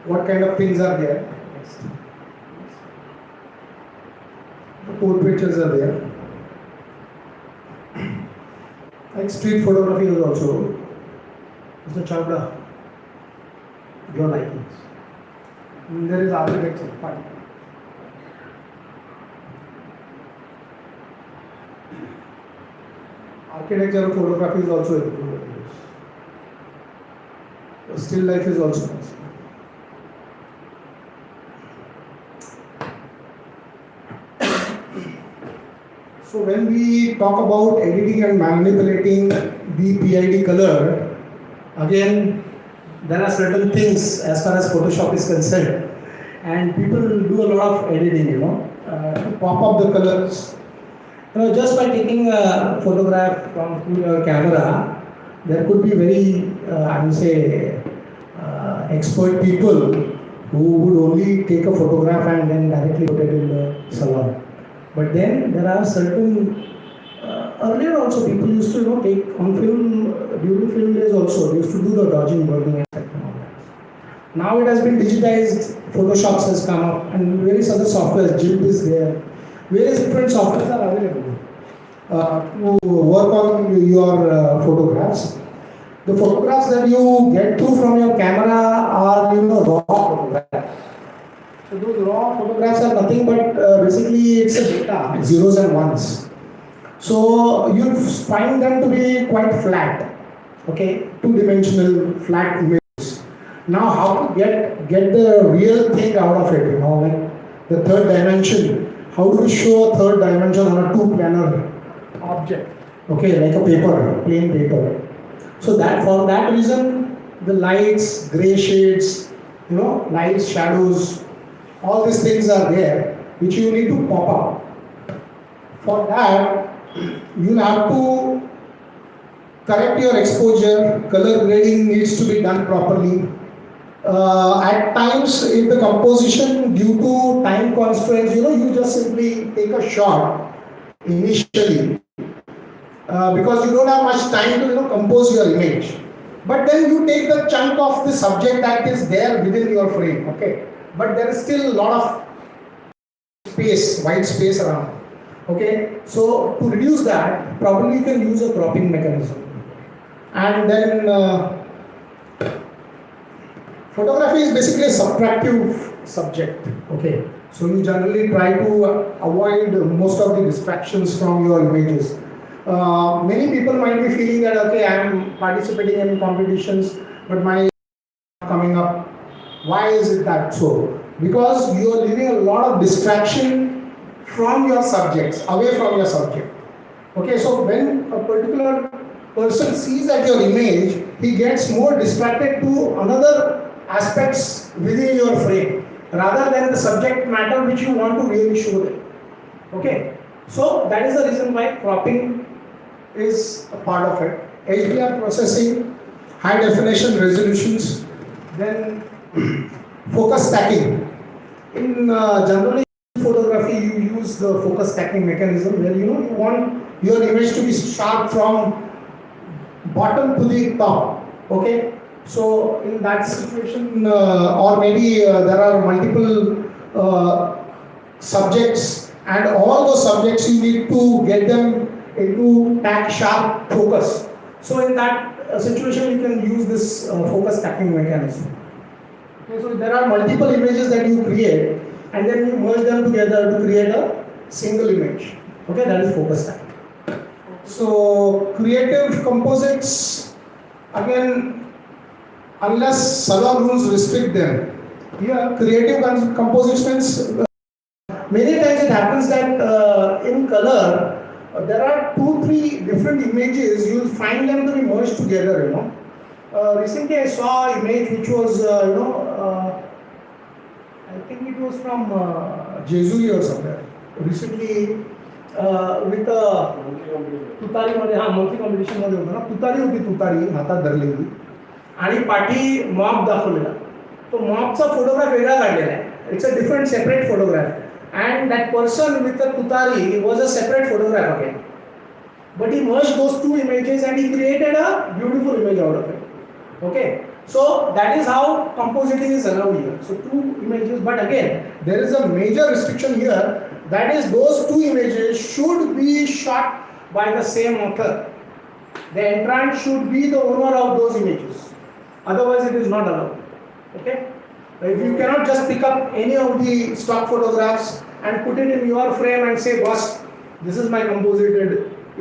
what kind of things are there. Next. The portraitures are there. Like street photography is also. Mr. Chavda, your likings. And there is architecture. Fine. Architectural photography is also included in this. Still life is also nice. So when we talk about editing and manipulating the PID color, again there are certain things as far as Photoshop is concerned, and people do a lot of editing, to pop up the colors. Just by taking a photograph from your camera, there could be very, I would say, expert people who would only take a photograph and then directly put it in the salon. But then there are certain, earlier also people used to take on film, during film days also, they used to do the dodging, burning, etc. Now it has been digitized, Photoshop has come up, and various other softwares, GIMP is there. Various different softwares are available to work on your photographs. The photographs that you get through from your camera are raw photographs. So those raw photographs are nothing but basically it's a data, zeros and ones. So you find them to be quite flat, okay, two-dimensional flat images. Now how to get the real thing out of it, like the third dimension. How do we show a third dimension on a two-planar object? Okay, like a paper, plain paper. So that for that reason, the lights, gray shades, lights, shadows, all these things are there, which you need to pop up. For that, you'll have to correct your exposure, color grading needs to be done properly. At times, if the composition due to time constraints, you just simply take a shot initially because you don't have much time to compose your image. But then you take the chunk of the subject that is there within your frame, okay? But there is still a lot of space, white space around, okay? So to reduce that, probably you can use a cropping mechanism. And then photography is basically a subtractive subject, okay? So you generally try to avoid most of the distractions from your images. Many people might be feeling that, okay, I am participating in competitions, but my is not coming up. Why is it that so? Because you are leaving a lot of distraction from your subjects, away from your subject. Okay, so when a particular person sees at your image, he gets more distracted to another aspects within your frame rather than the subject matter which you want to really show them. Okay, so that is the reason why cropping is a part of it. HDR processing, high definition resolutions, then focus stacking. In generally photography, you use the focus stacking mechanism where you want your image to be sharp from bottom to the top. Okay. So in that situation, or maybe there are multiple subjects, and all those subjects you need to get them into tack sharp focus. So in that situation, you can use this focus stacking mechanism. Okay, so there are multiple images that you create, and then you merge them together to create a single image. Okay, that is focus type. So creative composites, again, unless salon rules restrict them. Here, creative composites means many times it happens that in color there are 2-3 different images. You will find them to be merged together. Recently I saw an image which was I think it was from Jesuit or somewhere. Recently with तुतारी मध्ये monthly competition मध्ये होतं ना, तुतारी होती, तुतारी हातात धरलेली आणि पाठी मॉप दाखवलेला. तो मॉपचा फोटोग्राफ वेगळा काढलेला आहे. It's a different separate photograph and that person with the tutari was a separate photograph again. But he merged those two images and he created a beautiful image out of it. Okay, so that is how compositing is allowed here. So 2 images, but again there is a major restriction here. That is, those 2 images should be shot by the same author. The entrant should be the owner of those images. Otherwise, it is not allowed. Okay. If you cannot just pick up any of the stock photographs and put it in your frame and say, "Boss, this is my composited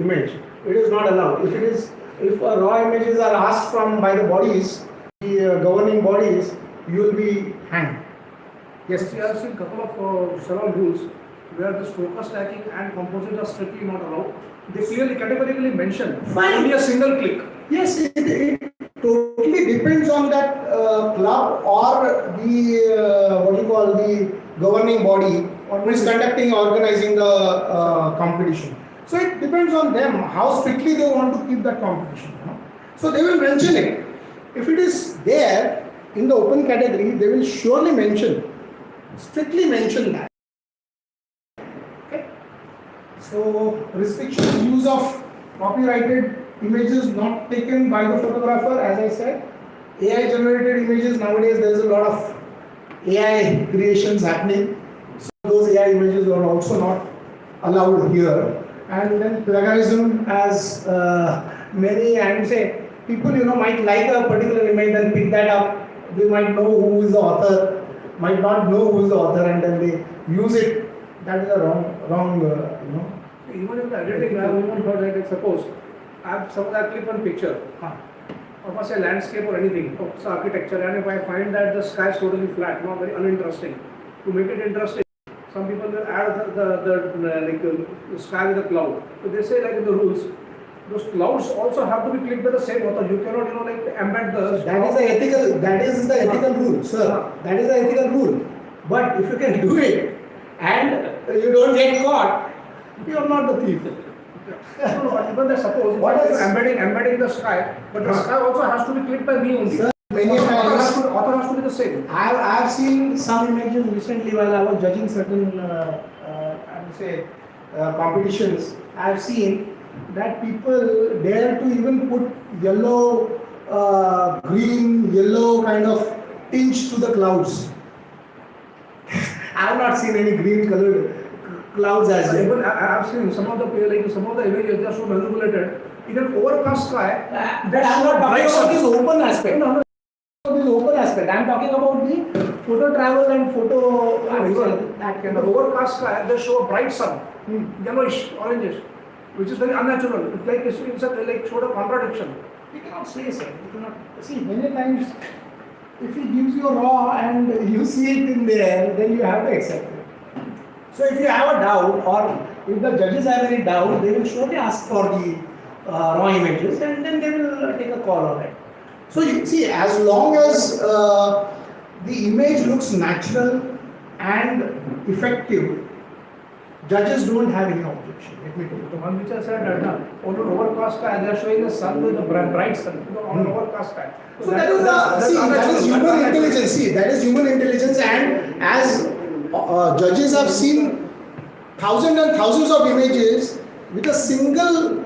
image," it is not allowed. If raw images are asked from by the bodies, the governing bodies, you will be hanged. Yes, we have seen couple of salon rules where this focus stacking and composite are strictly not allowed. They clearly categorically mention only a single click. Yes, it totally depends on that club or the governing body who is organizing the competition. So it depends on them how strictly they want to keep that competition. So they will mention it. If it is there in the open category, they will surely strictly mention that. Okay. So restriction use of copyrighted images not taken by the photographer. As I said, AI generated images nowadays, there is a lot of AI creations happening. So those AI images are also not allowed here. And then plagiarism, as many, I would say, people might like a particular image and pick that up. They might know who is the author, might not know who is the author, and then they use it. That is a wrong. Even in the editing, I have even heard that, suppose I click one picture of say landscape or anything, of some architecture, and if I find that the sky is totally flat, not very uninteresting, to make it interesting, some people will add the sky with a cloud. So they say, like in the rules, those clouds also have to be clicked by the same author. You cannot embed the. That is the ethical rule, sir. That is the ethical rule. But if you can do it and you don't get caught, you are not the thief. No, even that, suppose what is embedding the sky, but the sky also has to be clicked by me only. Sir, many times author has to be the same. I have seen some images recently while I was judging certain competitions. I have seen that people dare to even put yellow, green, yellow kind of tinge to the clouds. I have not seen any green colored clouds as yet. Even I have seen some of the images, they are so manipulated. In an overcast sky, But I am not talking about this open aspect. No, this open aspect. I am talking about the photo travel and photo. that kind of overcast sky, they show a bright sun, yellowish, orangish, which is very unnatural. It's like sort of contradiction. You cannot say, sir. You cannot see many times. If he gives you raw and you see it in there, then you have to accept it. So if you have a doubt, or if the judges have any doubt, they will surely ask for the raw images, and then they will take a call on it. So you see, as long as the image looks natural and effective, judges don't have any objection. Let me tell you. The one which I said on an overcast sky, they are showing the sun with the bright sun on an overcast sky. So that is human intelligence. See, that is human intelligence, and as judges have seen thousands and thousands of images with a single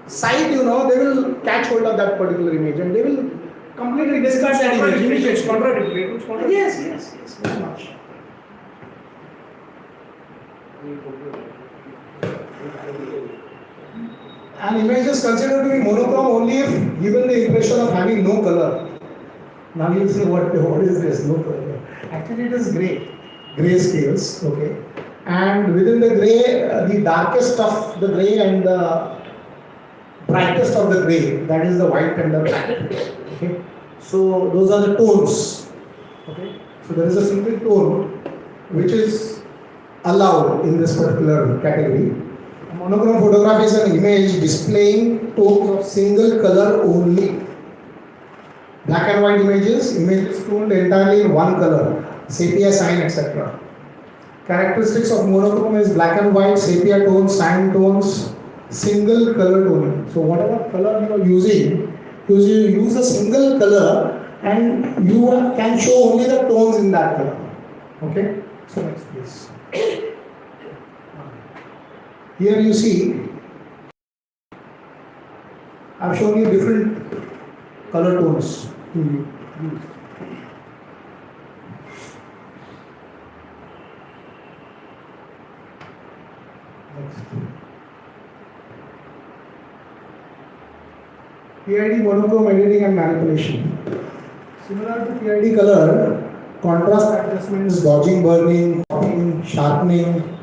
sight, they will catch hold of that particular image and they will completely discard that image. It's contradictory. Yes, very much. An image is considered to be monochrome only if given the impression of having no color. Now you say, what is this? No color. Actually, it is gray scales, okay. and within the gray, the darkest of the gray and the brightest of the gray, that is the white and the black. Okay, so those are the tones. Okay, so there is a single tone which is allowed in this particular category. A monochrome photograph is an image displaying tones of single color only. Black and white images toned entirely in one color, sepia, cyan, etc. Characteristics of monochrome is black and white, sepia tones, cyan tones, single color toning. So whatever color you are using, you use a single color and you can show only the tones in that color. Okay? So next please. Here you see, I have shown you different color tones to use. Next. PID monochrome editing and manipulation. Similar to PID color, contrast adjustments, dodging, burning, copying, sharpening,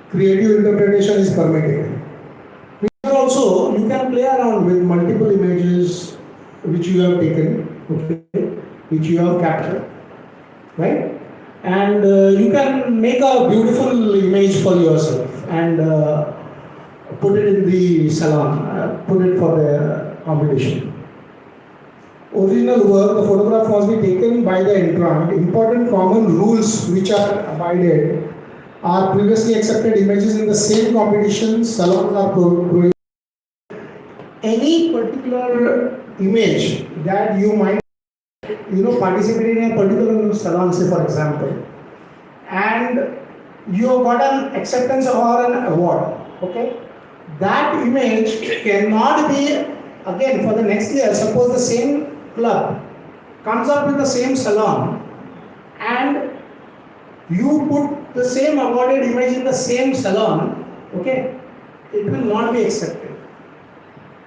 creative interpretation is permitted. Here also, you can play around with multiple images which you have taken, okay, which you have captured, right? And you can make a beautiful image for yourself and put it in the salon, put it for the competition. Original work, the photograph must be taken by the entrant. Important common rules which are abided are previously accepted images in the same competition, salons are prohibited. Any particular image that you might participate in a particular salon, say for example, and you have got an acceptance or an award, okay? That image cannot be, again for the next year, suppose the same club comes up with the same salon and you put the same awarded image in the same salon, okay? It will not be accepted.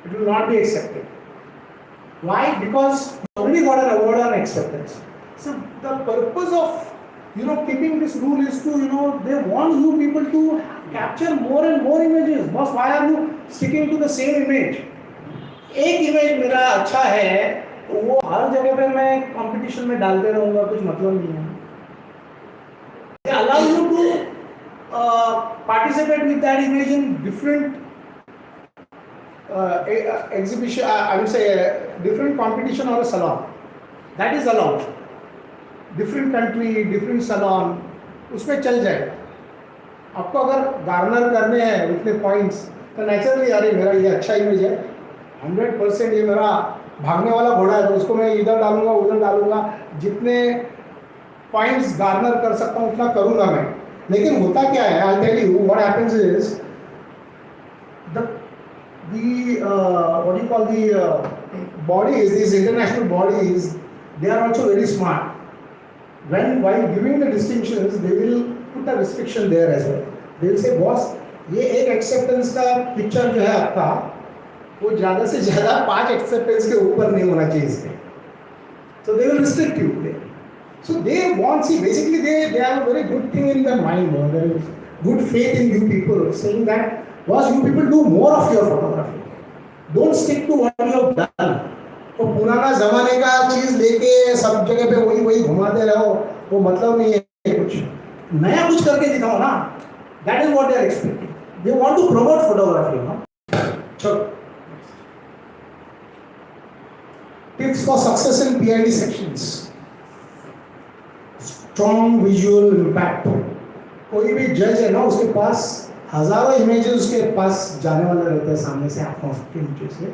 It will not be accepted. Why? Because you already got an award on acceptance. So the purpose of keeping this rule is to they want you people to capture more and more images. Boss, why are you sticking to the same image? एक image मेरा अच्छा है वो हर जगह पे मैं competition में डालते रहूंगा, कुछ मतलब नहीं है. They allow you to participate with that image in different exhibition, I would say different competition or a salon. That is allowed. Different country, different salon, उसमें चल जाएगा. आपको अगर गार्नर करने हैं इतने पॉइंट्स तो नेचुरली अरे मेरा ये अच्छा इमेज है, 100% ये मेरा भागने वाला घोड़ा है तो उसको मैं इधर डालूंगा उधर डालूंगा, जितने पॉइंट्स गार्नर कर सकता हूँ उतना करूँगा मैं. लेकिन होता क्या है, I'll tell you what happens is the what do you call the bodies, these international bodies, they are also very smart. While giving the distinctions, they will put a restriction there as well. They will say, boss, ये एक acceptance का picture जो है आपका, वो ज़्यादा से ज़्यादा 5 acceptance के ऊपर नहीं होना चाहिए इसके. So they will restrict you there. So they want, see, basically they have a very good thing in their mind. There is good faith in you people, saying that, boss, you people do more of your photography. Don't stick to what you have done. तो पुराना जमाने का चीज लेके सब जगह पे वही घुमाते रहो, वो मतलब नहीं है. कुछ नया कुछ करके दिखाओ ना. That is what they are expecting. They want to promote photography, no? So, tips for success in PID sections. Strong visual impact. कोई भी जज है ना, उसके पास हजारों इमेजेस उसके पास जाने वाले रहते हैं सामने से, आंखों के नीचे से.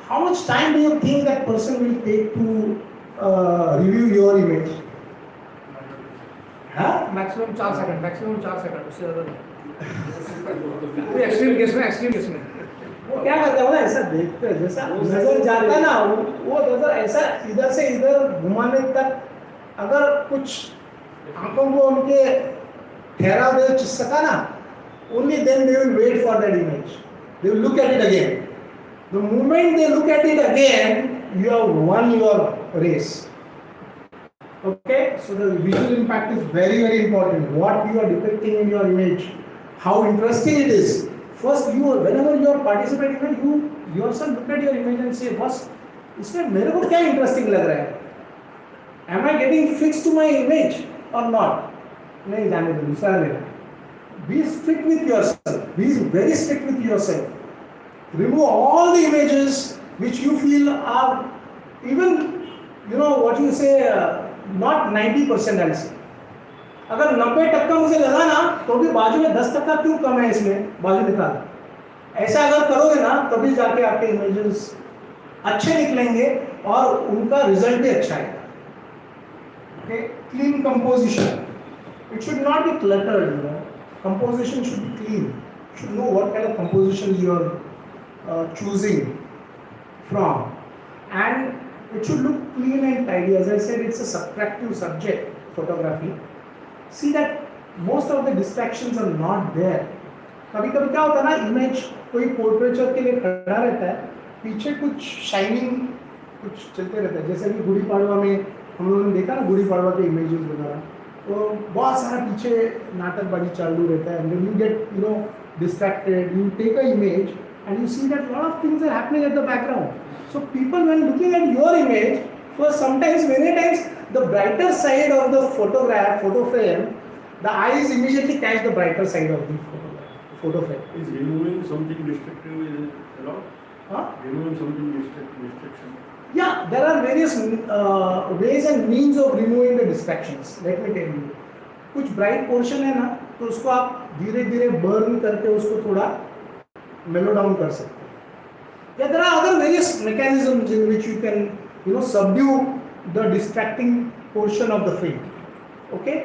How much time do you think that person will take to review your image? हाँ? मैक्सिमम 4 सेकंड, मैक्सिमम 4 सेकंड, उससे ज़्यादा नहीं. एक्सट्रीम केस में वो क्या करते हो ना, ऐसा देखते हैं जैसा नजर जाता है ना, वो नजर ऐसा इधर से इधर घुमाने तक अगर कुछ आंखों को उनके ठहराव दे सका ना, only then they will wait for that image. They will look at it again. The moment they look at it again, you have won your race. Okay, so the visual impact is very, very important. What you are depicting in your image, how interesting it is. First, whenever you are participating, you yourself look at your image and say, बस इसमें मेरे को क्या interesting लग रहा है? Am I getting fixed to my image or not? नहीं जाने दो दूसरा लेना. Be strict with yourself. Be very strict with yourself. Remove all the images which you feel are even, what you say, not 90% I'll say. अगर 90% मुझे लगा ना तो भी बाजू में 10% क्यों कम है इसमें बाजू निकाल ऐसा अगर करोगे ना तभी जाके आपके इमेजेस अच्छे निकलेंगे और उनका रिजल्ट भी अच्छा आएगा. Okay, clean composition. It should not be cluttered. Composition should be clean. You should know what kind of composition you are choosing from, and it should look clean and tidy. As I said, it's a subtractive subject, photography. See that most of the distractions are not there. कभी कभी क्या होता है ना, image कोई portraiture के लिए खड़ा रहता है, पीछे कुछ शाइनिंग कुछ चलते रहता है. जैसे कि गुड़ी पाड़वा में हम लोगों ने देखा ना, गुड़ी पाड़वा के इमेजेस वगैरह, तो बहुत सारा पीछे नाटकबाजी चालू रहता है. And you get distracted, you take an image and you see that a lot of things are happening at the background. So people, when looking at your image, many times the brighter side of the photo frame, the eyes immediately catch the brighter side of the photo frame. Is removing something destructive is allowed? Huh? Removing something distraction. Yeah, there are various ways and means of removing the distractions. Let me tell you. कुछ bright portion है ना, तो उसको आप धीरे धीरे burn करके उसको थोड़ा मेलो डाउन कर सकते हैं. Yeah, there are other various mechanisms in which you can subdue the distracting portion of the frame. Okay,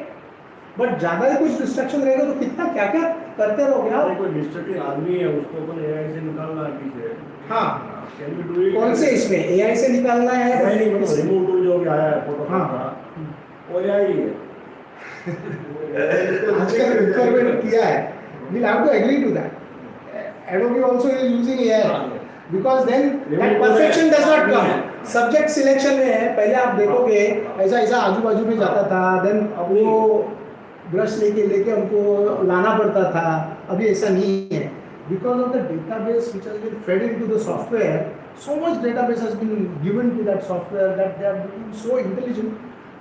but ज़्यादा ही कुछ distraction रहेगा तो कितना क्या क्या करते रहोगे आप. कोई डिस्ट्रक्टिव आदमी है, उसको अपन AI से निकालना है पीछे. हाँ, कैन बी डू इट. कौन से इसमें AI से निकालना है? नहीं, मतलब रिमूव टूल जो भी आया है फोटो हाँ, वो AI ही है. आजकल रिक्वायरमेंट किया है. We'll have to agree to that. Adobe also is using AI because then that perfection does not come. Subject selection में है, पहले आप देखोगे ऐसा ऐसा आजू बाजू में जाता था, then अब वो ब्रश लेके हमको लाना पड़ता था. अभी ऐसा नहीं है. Because of the database which has been fed into the software, so much database has been given to that software that they are becoming so intelligent.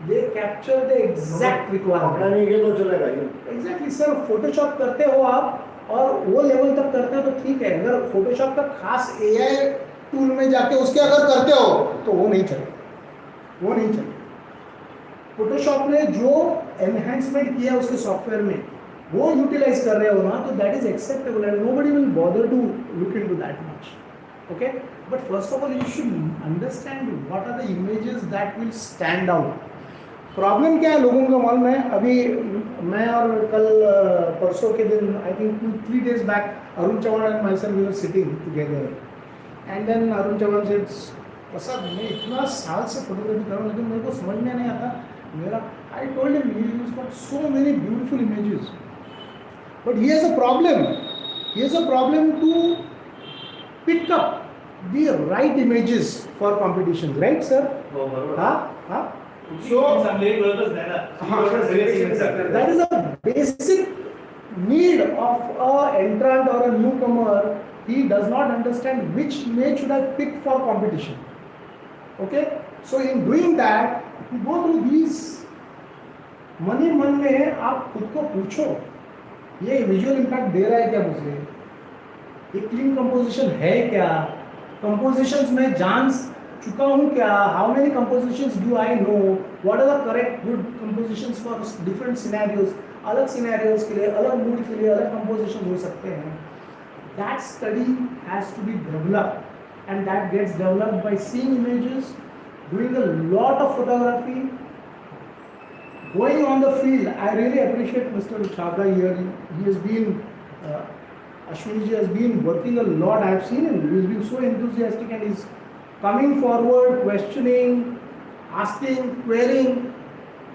They capture the exact requirement. पकड़ा नहीं गया तो चलेगा ये. Exactly sir, Photoshop करते हो आप और वो लेवल तक करते हो तो ठीक है. अगर Photoshop का खास AI टूल में जाके उसके अगर करते हो तो वो नहीं चलेगा. Photoshop ने जो enhancement किया उसके सॉफ्टवेयर में वो यूटिलाइज कर रहे हो ना, तो that is acceptable and nobody will bother to look into that much. Okay, but first of all you should understand what are the images that will stand out. Problem क्या है लोगों को मालूम है. अभी मैं और कल परसों के दिन I think 2-3 days back Arun Chauhan and myself we were sitting together and then Arun Chauhan said, Prasad मैं इतना साल से फोटोग्राफी कर रहा हूँ लेकिन मेरे को समझ में नहीं आता मेरा. I told him he has got so many beautiful images but he has a problem to pick up the right images for competition. Right sir? हाँ. So that is a basic need of an entrant or a newcomer. He does not understand which image should I pick for competition. Okay, so in doing that, you go through these. मन में आप खुद को पूछो, ये visual impact दे रहा है क्या मुझे, ये क्लीन कंपोजिशन है क्या, कंपोजिशंस में जान चुका हूँ क्या, how many compositions do I know, what are the correct good compositions for different scenarios. अलग सिनेरियोज के लिए अलग मूड के लिए अलग कंपोजिशन हो सकते हैं. That study has to be developed and that gets developed by seeing images, doing a lot of photography, going on the field. I really appreciate mister Chhabra here. He has been Ashwini ji has been working a lot. I have seen him. He has been so enthusiastic and is coming forward, questioning, asking, querying.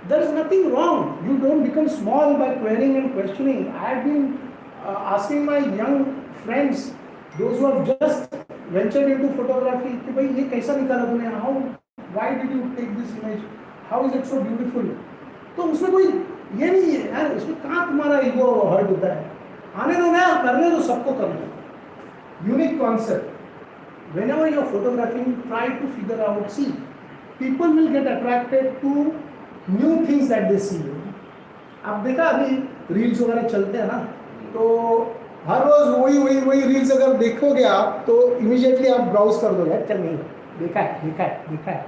There is nothing wrong. You don't become small by querying and questioning. I have been asking my young friends, those who have just ventured into photography, कि भाई ये कैसा निकाला तूने? How? Why did you take this image? How is it so beautiful. तो उसमें कोई ये नहीं है यार, उसमें कहाँ तुम्हारा ईगो हर्ट होता है, आने दो ना, करने दो, सबको करना। Unique concept, whenever you're photographing, try to figure out, see, people will get attracted to new things that they see। आप देखा अभी रील्स वगैरह चलते हैं ना, तो हर रोज वही वही वही रील्स अगर देखोगे आप तो इमीडिएटली आप ब्राउज कर दोगे, चल नहीं देखा है देखा है देखा है,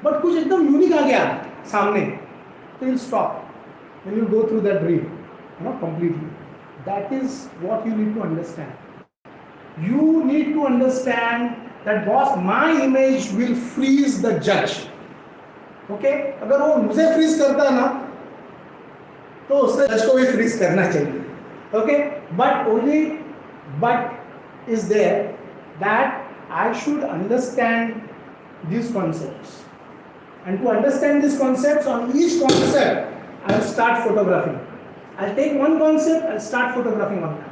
बट कुछ एकदम यूनिक आ गया सामने, तो you'll stop when you go through that reel, you know, completely। That is what you need to understand। You need to understand that boss, my image will freeze the judge। Okay? अगर वो मुझे freeze करता है ना, तो उसने जज को भी फ्रीज करना चाहिए। Okay? But only but is there that I should understand these concepts, and to understand these concepts, on each concept I'll start photographing। I'll take one concept, I'll start photographing on that।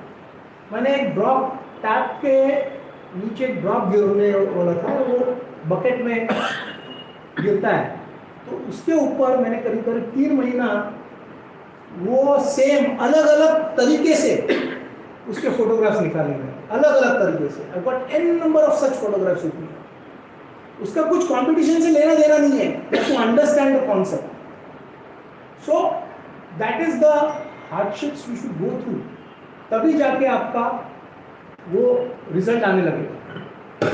मैंने एक drop tap के नीचे एक drop गिरने वाला था, वो bucket में गिरता है, तो उसके ऊपर मैंने करीब करीब 3 महीना वो सेम अलग अलग तरीके से उसके फोटोग्राफ्स निकाले गए, अलग अलग तरीके से। I got n number of such photographs with me. उसका कुछ कंपटीशन से लेना देना नहीं है, to understand the concept. So that is the hardships we should go through, तभी जाके आपका वो रिजल्ट आने लगेगा।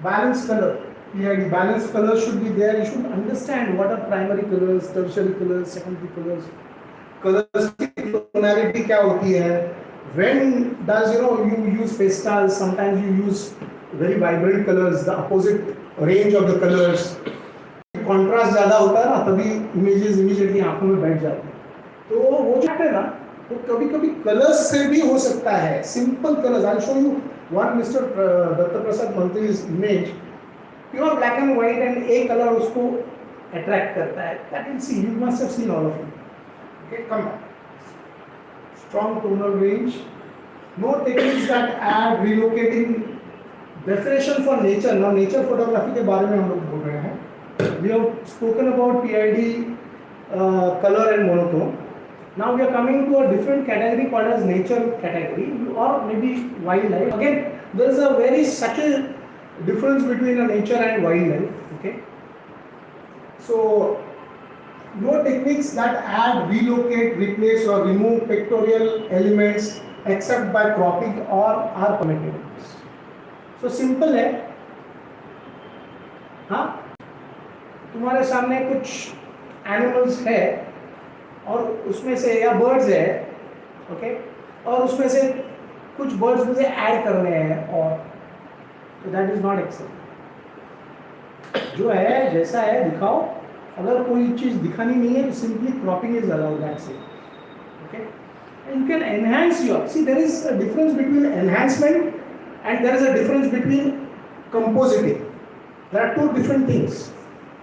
Balance colour, PID balance colour should be there. You should understand what are primary colours, tertiary colours, secondary colours, colours की tonality क्या होती है, when does you use pastels, sometimes you use very vibrant colors, the opposite range of the colors। Contrast ज़्यादा होता है ना, तभी images immediately आंखों में बैठ जाते हैं। तो वो जो है ना, तो कभी कभी कलर्स से भी हो सकता है, simple colours. I show you one mister Dutt Prasad Mantri's image, pure black and white, and एक कलर उसको अट्रैक्ट करता है। That will see, you must have seen all of it. Okay, come back. Strong tonal range, no techniques that add relocating, definition for nature. Now nature photography के बारे में हम लोग बोल रहे हैं। We have spoken about PID, color and monotone। Now we are coming to a different category called as nature category, or maybe wildlife। Again, there is a very subtle difference between a nature and wildlife। Okay, so no techniques that add, relocate, replace or remove pictorial elements except by cropping or are permitted। So simple है। हाँ, तुम्हारे सामने कुछ animals है और उसमें से, या बर्ड्स है, ओके, और उसमें से कुछ बर्ड्स मुझे ऐड करने हैं, और तो दैट इज नॉट एक्सेप्ट। जो है जैसा है दिखाओ, अगर कोई चीज़ दिखानी नहीं है तो simply cropping is allowed, that's it. Okay, you can enhance your, see there is a difference between enhancement and there is a difference between compositing. There are 2 different things।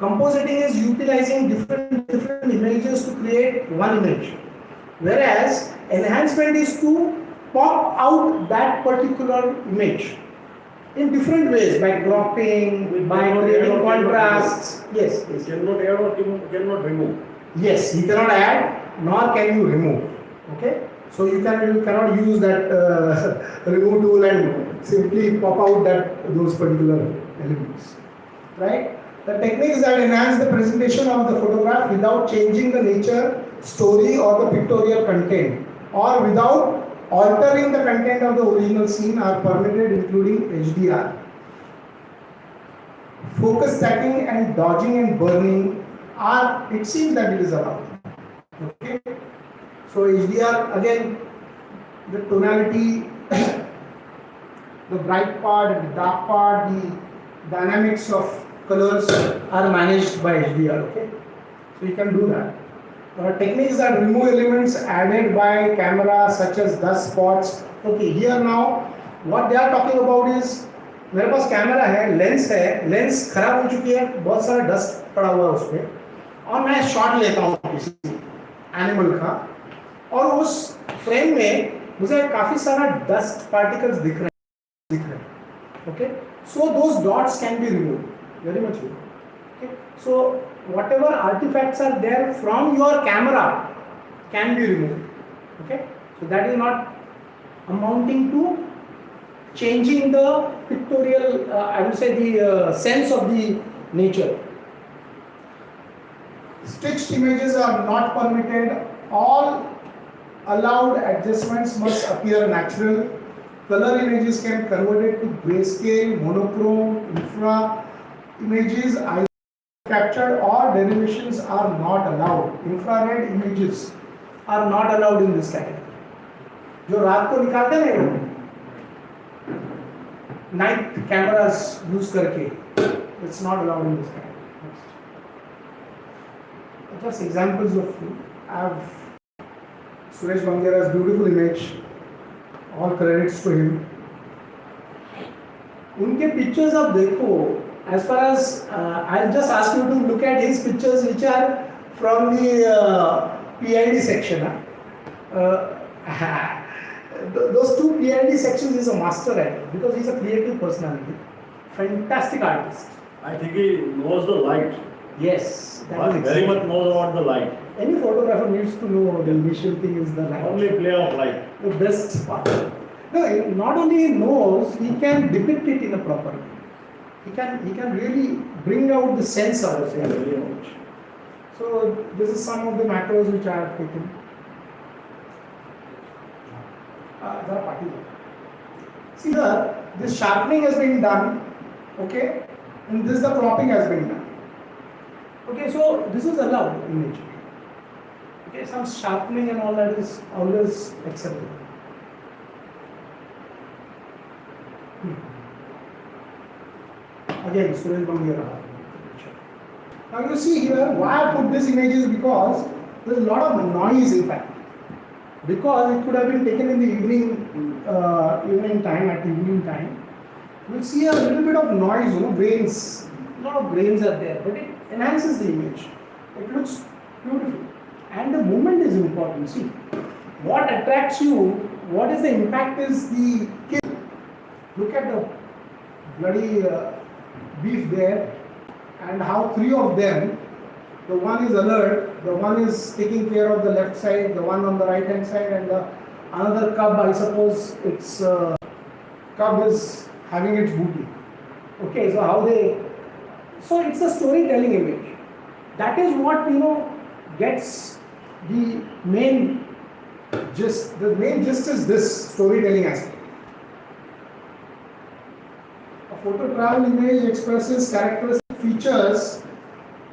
Compositing is utilizing different images to create one image, whereas enhancement is to pop out that particular image in different ways, by cropping, by creating contrasts। Yes, yes. Cannot add or cannot remove। Yes, you cannot add nor can you remove। Okay, so you cannot use that remove tool and simply pop out those particular elements, right? The techniques that enhance the presentation of the photograph without changing the nature, story or the pictorial content, or without altering the content of the original scene are permitted, including HDR, focus stacking and dodging and burning are, it seems that it is allowed। Okay, so HDR, again, the tonality, the bright part and the dark part, the dynamics of colors are managed by HDR। Okay, so you can do that। Techniques that remove elements added by camera such as dust spots। Okay, here now what they are talking about is, मेरे पास camera है, lens है, lens खराब हो चुकी है, बहुत सारा dust पड़ा हुआ है उस पर, और मैं शॉट लेता हूँ किसी एनिमल का, और उस फ्रेम में मुझे काफ़ी सारा डस्ट पार्टिकल्स दिख रहे हैं। Okay, so those dots can be removed, very much removed। Okay, so whatever artifacts are there from your camera can be removed. Okay, so that is not amounting to changing the pictorial, I would say the sense of the nature. Stitched images are not permitted. All allowed adjustments must appear natural. Color images can be converted to grayscale, monochrome, infra images either captured or derivations are not allowed. Infrared images are not allowed in this category. जो रात को निकालते हैं ना night cameras use करके, it's not allowed in this category. Next. Just examples of few. I have Suresh Bangera's beautiful image. All credits to him. उनके pictures आप देखो, as far as I'll just ask you to look at his pictures which are from the PID section. Those two PID sections is a master at it because he's a creative personality, fantastic artist. I think he knows the light. Yes, that is Very much knows about the light. Any photographer needs to know the initial thing is the light. Only play of light. The best part. No, not only he knows, he can depict it in a proper way. He can really bring out the sense out of the image. So this is some of the macros which I have taken. See here, this sharpening has been done, okay, and this the cropping has been done. Okay, so this is allowed in nature. Okay, some sharpening and all that is always acceptable. Again, Suresh Bangera. Now you see here, why I put this image is because there is a lot of noise in fact. Because it could have been taken in the evening time, at evening time. You'll see a little bit of noise, grains. A lot of grains are there, but it enhances the image. It looks beautiful. And the movement is important. See, what attracts you, what is the impact is the kill. Look at the bloody beef there, and how three of them, the one is alert, the one is taking care of the left side, the one on the right hand side, and the another cub, I suppose its cub is having its booty. Okay, so how they, so it's a storytelling image. That is what gets the main gist. The main gist is this storytelling aspect. A photo travel image expresses characteristic features.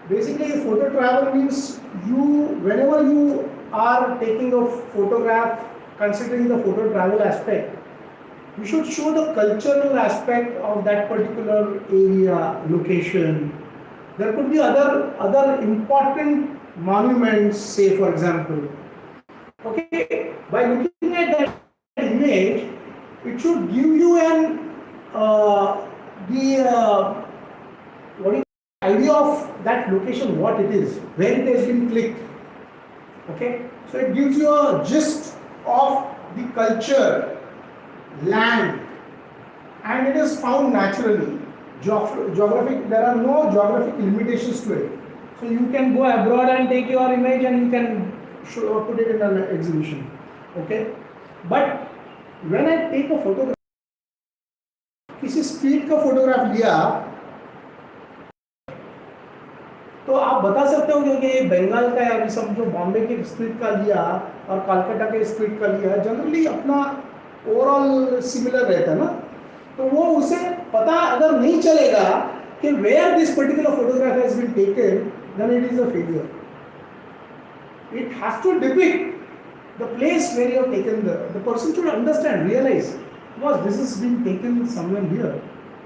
Basically, photo travel means whenever you are taking a photograph, considering the photo travel aspect, you should show the cultural aspect of that particular area, location. There could be other important monuments, say for example. Okay, by looking at that image, it should give you idea of that location, what it is, where it has been clicked. Okay, so it gives you a gist of the culture, land, and it is found naturally. Geographic, there are no geographic limitations to it. So you can go abroad and take your image and you can put it in an exhibition. Okay, but when I take a photograph, किसी street का photograph लिया, तो आप बता सकते हो कि ये बंगाल का है, अभी समझो बॉम्बे के स्ट्रीट का लिया और कलकत्ता के स्ट्रीट का लिया, जनरली अपना ओवरऑल सिमिलर रहता है ना, तो वो उसे पता अगर नहीं चलेगा कि where this particular photograph has been taken, then it is a failure. It has to depict the place where you have taken the person should understand, realize, because this is being taken somewhere here.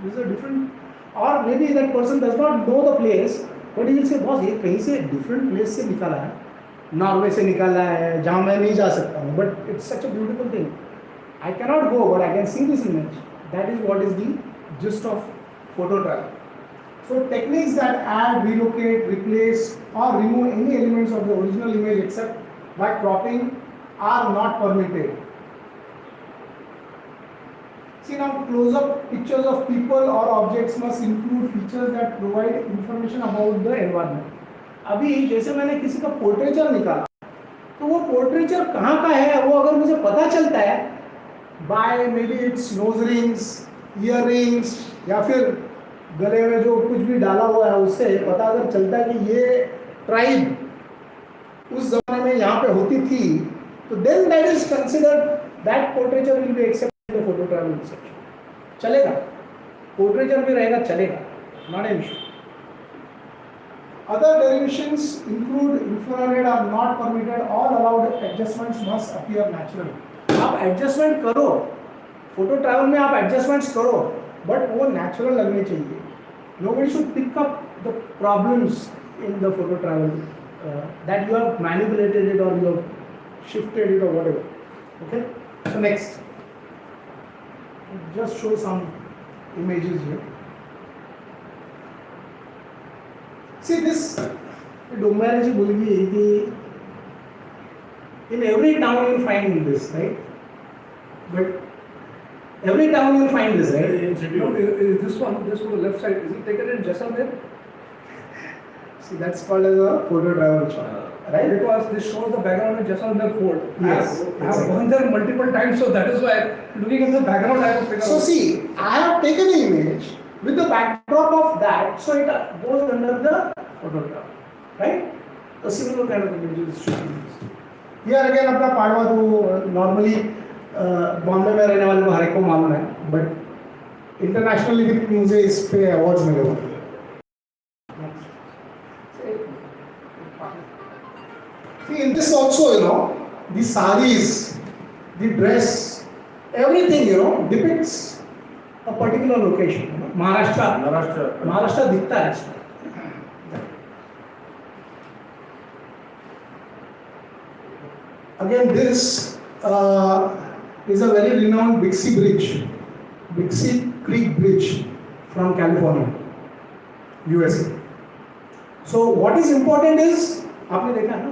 This is a different, or maybe that person does not know the place. But he will say, boss, ये कहीं से different place से निकाला है, Norway से निकाला है, जहाँ मैं नहीं जा सकता हूँ. But it's such a beautiful thing. I cannot go, but I can see this image. That is what is the gist of photo travel. So techniques that add, relocate, replace, or remove any elements of the original image except by cropping are not permitted. See now, close-up pictures of people or objects must include features that provide information about the environment. अभी जैसे मैंने किसी का portraiture निकाला, तो वो portraiture कहाँ का है वो अगर मुझे पता चलता है by maybe it's nose rings, earrings, या फिर गले में जो कुछ भी डाला हुआ है उससे पता अगर चलता है कि ये ट्राइब उस जमाने में यहाँ पे होती थी, तो then that is considered that portraiture will be accepted in the photo travel section. चलेगा, पोर्ट्रेचर भी रहेगा, चलेगा, not an issue. Other derivations include infrared are not permitted. All allowed adjustments must appear natural. आप adjustment करो, photo travel में आप adjustments करो, but वो नेचुरल लगने चाहिए. Nobody should pick up the problems in the photo travel that you have manipulated it or you have shifted it or whatever. Okay. So next, just show some images here. See this, डोंगराची जी मुलगी आहे ती, in every town you find this, right? But every town you find this, right? No, this one on the left side, is it taken in Jaisalmer? See, that's called as a photo travel shot, right? Because this shows the background of Jaisalmer fort. Yes, I have gone there multiple times, so that is why looking at the background I have figured So out. see, I have taken an image with the backdrop of that, so it goes under the photograph, right? So similar kind of images should be used. Here again, अपना पाड़वा तो normally Bombay में रहने वाले को हर एक को मालूम है, but internationally भी मुझे इस पे awards मिले हुए हैं. See, in this also, you know, the saris, the dress, everything, you know, depicts a particular location. You know? Maharashtra दिखता है इसमें. Again, this is a very renowned Bixby Creek Bridge from California, USA. So what is important is, आपने देखा है ना?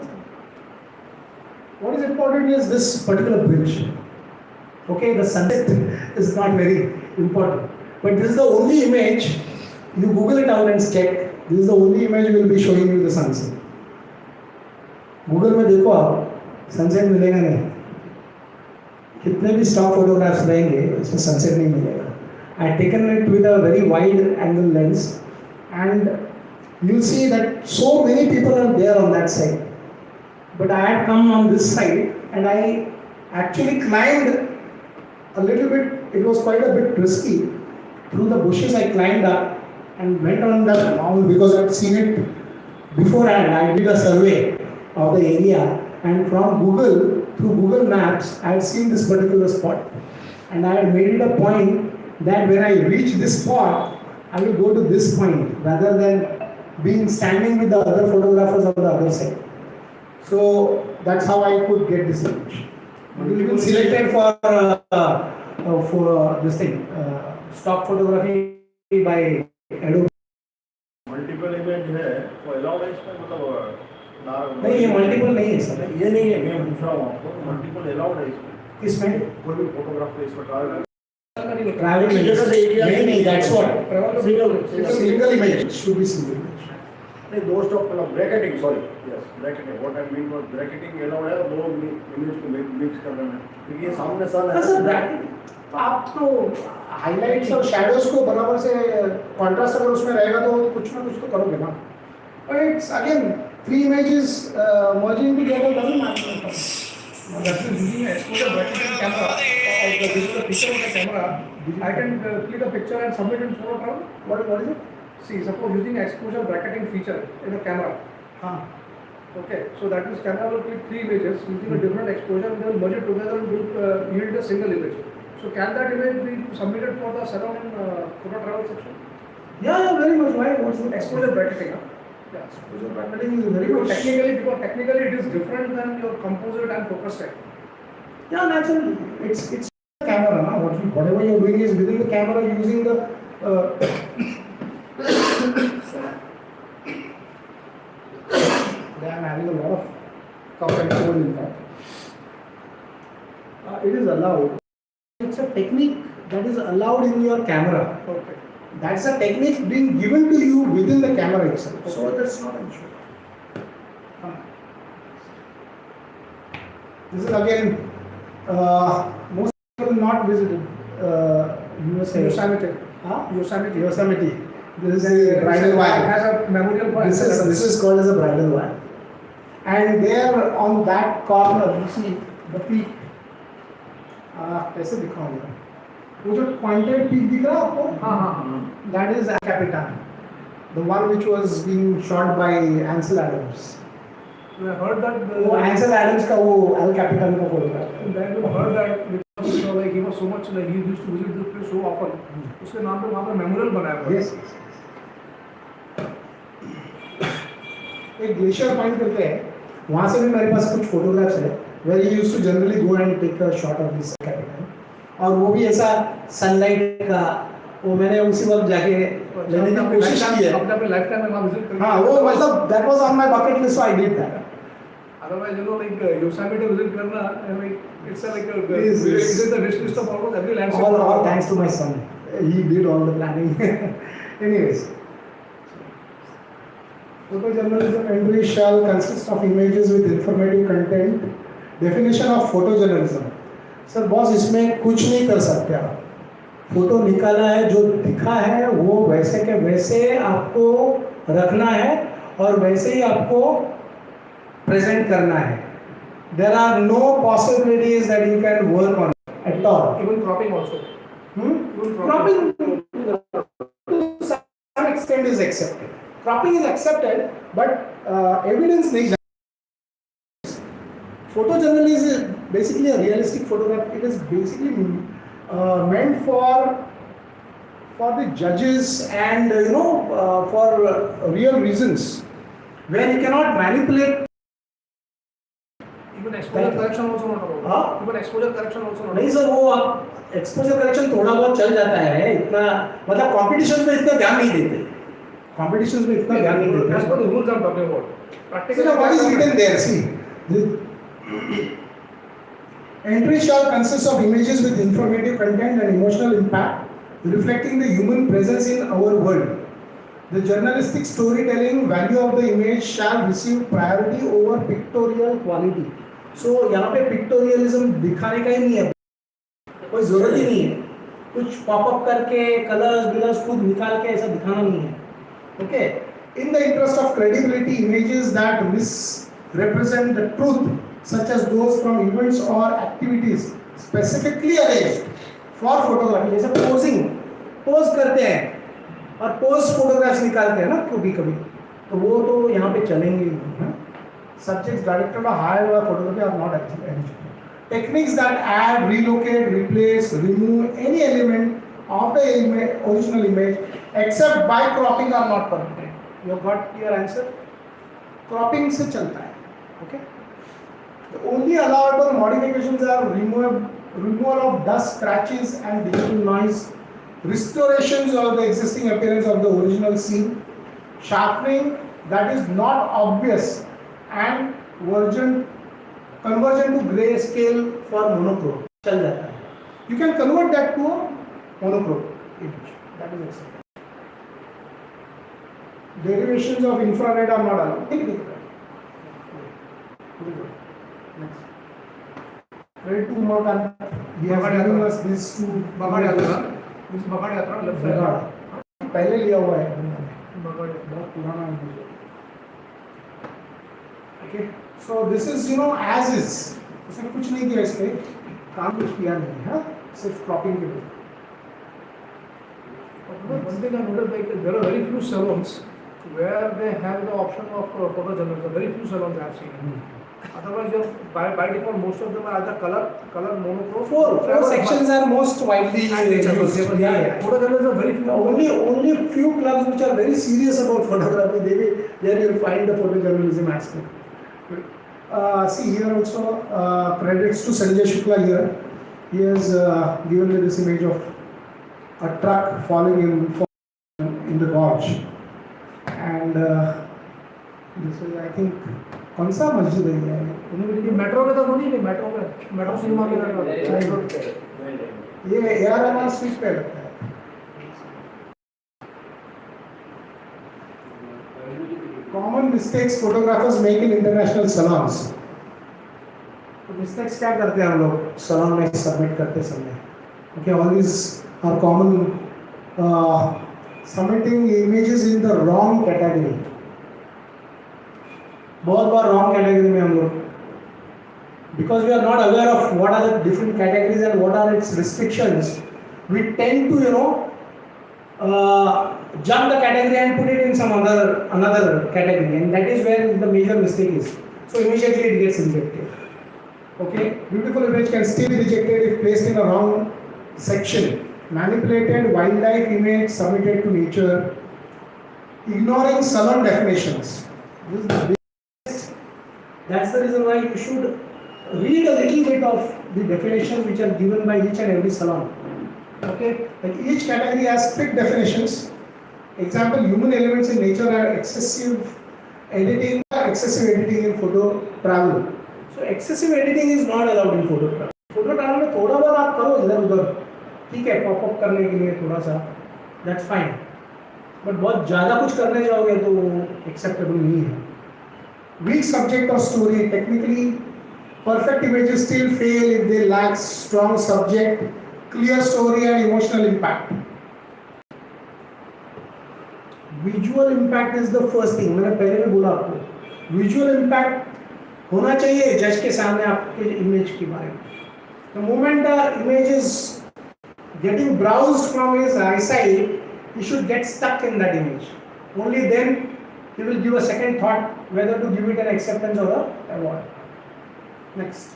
What is important is this particular bridge. Okay, the sunset is not very important, but this is the only image. You Google it out and check. This is the only image will be showing you the sunset. Google में देखो आप, sunset मिलेगा नहीं. कितने भी stock photographs रहेंगे उसमें sunset नहीं मिलेगा. I had taken it with a very wide angle lens, and you see that so many people are there on that side. But I had come on this side, and I actually climbed a little bit. It was quite a bit risky. Through the bushes, I climbed up and went on that mound because I had seen it beforehand. I did a survey of the area, and from Google, through Google Maps, I had seen this particular spot, and I had made it a point that when I reach this spot, I will go to this point rather than being standing with the other photographers on the other side. So that's how I could get this image. It will be selected for this thing, stock photography by Adobe. Multiple image है वो allowed है इसमें, मतलब नहीं, ये multiple नहीं है sir. ये नहीं है, मैं पूछ रहा हूँ आपको, मल्टीपल अलाउड है इसमें? इसमें कोई भी फोटोग्राफर इसमें ट्रैवल travel नहीं, that's what single image should be single image. नहीं, दो स्टॉक मतलब bracketing, sorry, yes bracketing, what I mean for bracketing allowed है, दो इमेज को मिक्स करने में, क्योंकि ये सामने सन है सर. ब्रैकेट आप तो हाइलाइट्स और शैडोज को बराबर से कॉन्ट्रास्ट अगर उसमें रहेगा तो कुछ ना कुछ तो करोगे ना. But it's again 3 images merging together doesn't matter. That is using an exposure bracketing camera or the digital picture of the camera. I can click a picture and submit it in photo travel. What is it? See, suppose using exposure bracketing feature in a camera. हाँ. Okay, so that means camera will click 3 images using a different exposure and they will merge it together and will yield a single image. So can that image be submitted for the salon in photo travel section? Yeah, very much. Why? What's the Exposure bracketing. Huh? Yeah, exposure bracketing is very Because much. technically it is different than your composite and focus type. Yeah, naturally. It's a camera, na? Whatever you're doing is within the camera using the. Today I'm having a lot of cough and cold in fact. It is allowed. It's a technique that is allowed in your camera. Okay. That's a technique being given to you within the camera itself. So that's not an issue. This is again most people not visited USA. Yosemite. Huh? Yosemite. Yosemite. This is the bridal It wire. has a memorial for This is called as a bridal wire. And there on that corner, you see the peak. कैसे दिखाऊंगा? वो जो pointed peak दिख रहा है आपको? हाँ. That is El Capitan, the one which was being shot by Ansel Adams. We have heard that. वो Ansel Adams का वो El Capitan का photograph है. Then we heard that because like he was so much like he used to visit this place so often. उसके नाम पे वहाँ पे मेमोरियल बनाया हुआ है. Yes. एक ग्लेशियर पॉइंट करके है, वहाँ से भी मेरे पास कुछ फोटोग्राफ्स है, where he used to generally go and take a shot of this capital. और वो भी ऐसा सनलाइट का, वो मैंने उसी वक्त जाके लेने की कोशिश की है. अपने लाइफ टाइम में वहाँ विजिट करके. हाँ, वो मतलब that was on my bucket list, so I did that. Otherwise, like Yosemite visit करना, and like it's a like a Yes, yes. it is the wish list of almost every landscape. All thanks to my son. He did all the planning. Anyways. Photojournalism entry shall consist of images with informative content. Definition of photojournalism. Sir boss इसमें कुछ नहीं कर सकते आप. Photo निकाला है, जो दिखा है वो वैसे के वैसे आपको रखना है और वैसे ही आपको प्रेजेंट करना है. There are no possibilities that you can work on at all. Even cropping also. Even Cropping to some extent is accepted. Cropping is accepted, but evidence नहीं. Photojournalism is basically a realistic photograph. It is basically meant for the judges and for real reasons, where you cannot manipulate. Even exposure correction also not about. हाँ? Even exposure correction also not. नहीं sir, वो आप exposure correction थोड़ा बहुत चल जाता है, इतना मतलब कॉम्पिटिशन में इतना ध्यान नहीं देते. Competitions में इतना ध्यान नहीं देते. As per the rules I'm talking about. So now what is written there? See, entry shall consist of images with informative content and emotional impact, reflecting the human presence in our world. The journalistic storytelling value of the image shall receive priority over pictorial quality. So यहाँ पे pictorialism दिखाने का ही नहीं है, कोई जरूरत ही नहीं है. कुछ पॉपअप करके कलर्स खुद निकाल के ऐसा दिखाना नहीं है. Okay. In the interest of credibility, images that misrepresent the truth, such as those from events or activities specifically arranged for photography, जैसे पोज करते हैं और पोज फोटोग्राफ्स निकालते हैं ना कभी कभी, तो वो तो यहाँ पे चलेंगे ही नहीं. Subjects directed or hired by photography are not eligible. Techniques that add, relocate, replace, remove any element of the original image except by cropping are not permitted. You have got your answer? Cropping से चलता है. Okay. The only allowable modifications are removal of dust, scratches and digital noise, restorations of the existing appearance of the original scene, sharpening that is not obvious, and conversion to grayscale for monochrome. चल जाता है. You can convert that to a monochrome image. That is acceptable. Derivations of infrared are not allowed. Next. Ready to mark on. He has given us these two. Bagad Yatra. This is Bagad Yatra. Left side. Bagad. पहले लिया हुआ है. Bagad Yatra. बहुत पुराना है. Okay. So this is as is. उसने कुछ नहीं किया इसमें. काम कुछ किया नहीं है. सिर्फ क्रॉपिंग के लिए. One thing I noticed, like there are very few salons where they have the option of photojournalism. Very few salons I have seen. Otherwise, by default, most of them are either color monochrome. Four sections are most widely used. Yeah. Photojournalism are very few. Only few clubs which are very serious about photography. There you will find the photojournalism aspect. See here also credits to Sanjay Shukla here. He has given me this image of a truck falling in the gorge, and this is I think कौन सा मस्जिद है ये? Metro में तो नहीं है, metro cinema के ये AR रहमान स्ट्रीट पे लगता है. Common mistakes photographers make in international salons. तो मिस्टेक्स क्या करते हैं हम लोग सलोन में सबमिट करते समय? Okay, all these are common. Submitting images in the wrong category. बहुत बार wrong category में हम लोग, because we are not aware of what are the different categories and what are its restrictions, we tend to jump the category and put it in some another category, and that is where the major mistake is. So immediately it gets rejected. Okay, beautiful image can still be rejected if placed in a wrong section. Manipulated wildlife image submitted to nature. Ignoring salon definitions. That's the reason why you should read a little bit of the definitions which are given by each and every salon. Okay, like each category has strict definitions. Example: human elements in nature are excessive editing in photo travel. So excessive editing is not allowed in photo travel. Photo travel में थोड़ा बहुत आप करो इधर उधर, ठीक है, pop up करने के लिए थोड़ा सा, that's fine. बट बहुत ज़्यादा कुछ करने जाओगे तो एक्सेप्टेबल नहीं है. Weak subject or story. Technically, perfect images still fail if they lack strong subject, clear story and emotional impact. Visual impact is the first thing. मैंने पहले भी बोला आपको, visual impact होना चाहिए जज के सामने आपके इमेज के बारे में. The moment the image is getting browsed from his eyesight, he should get stuck in that image. Only then he will give a second thought whether to give it an acceptance or an award. Next.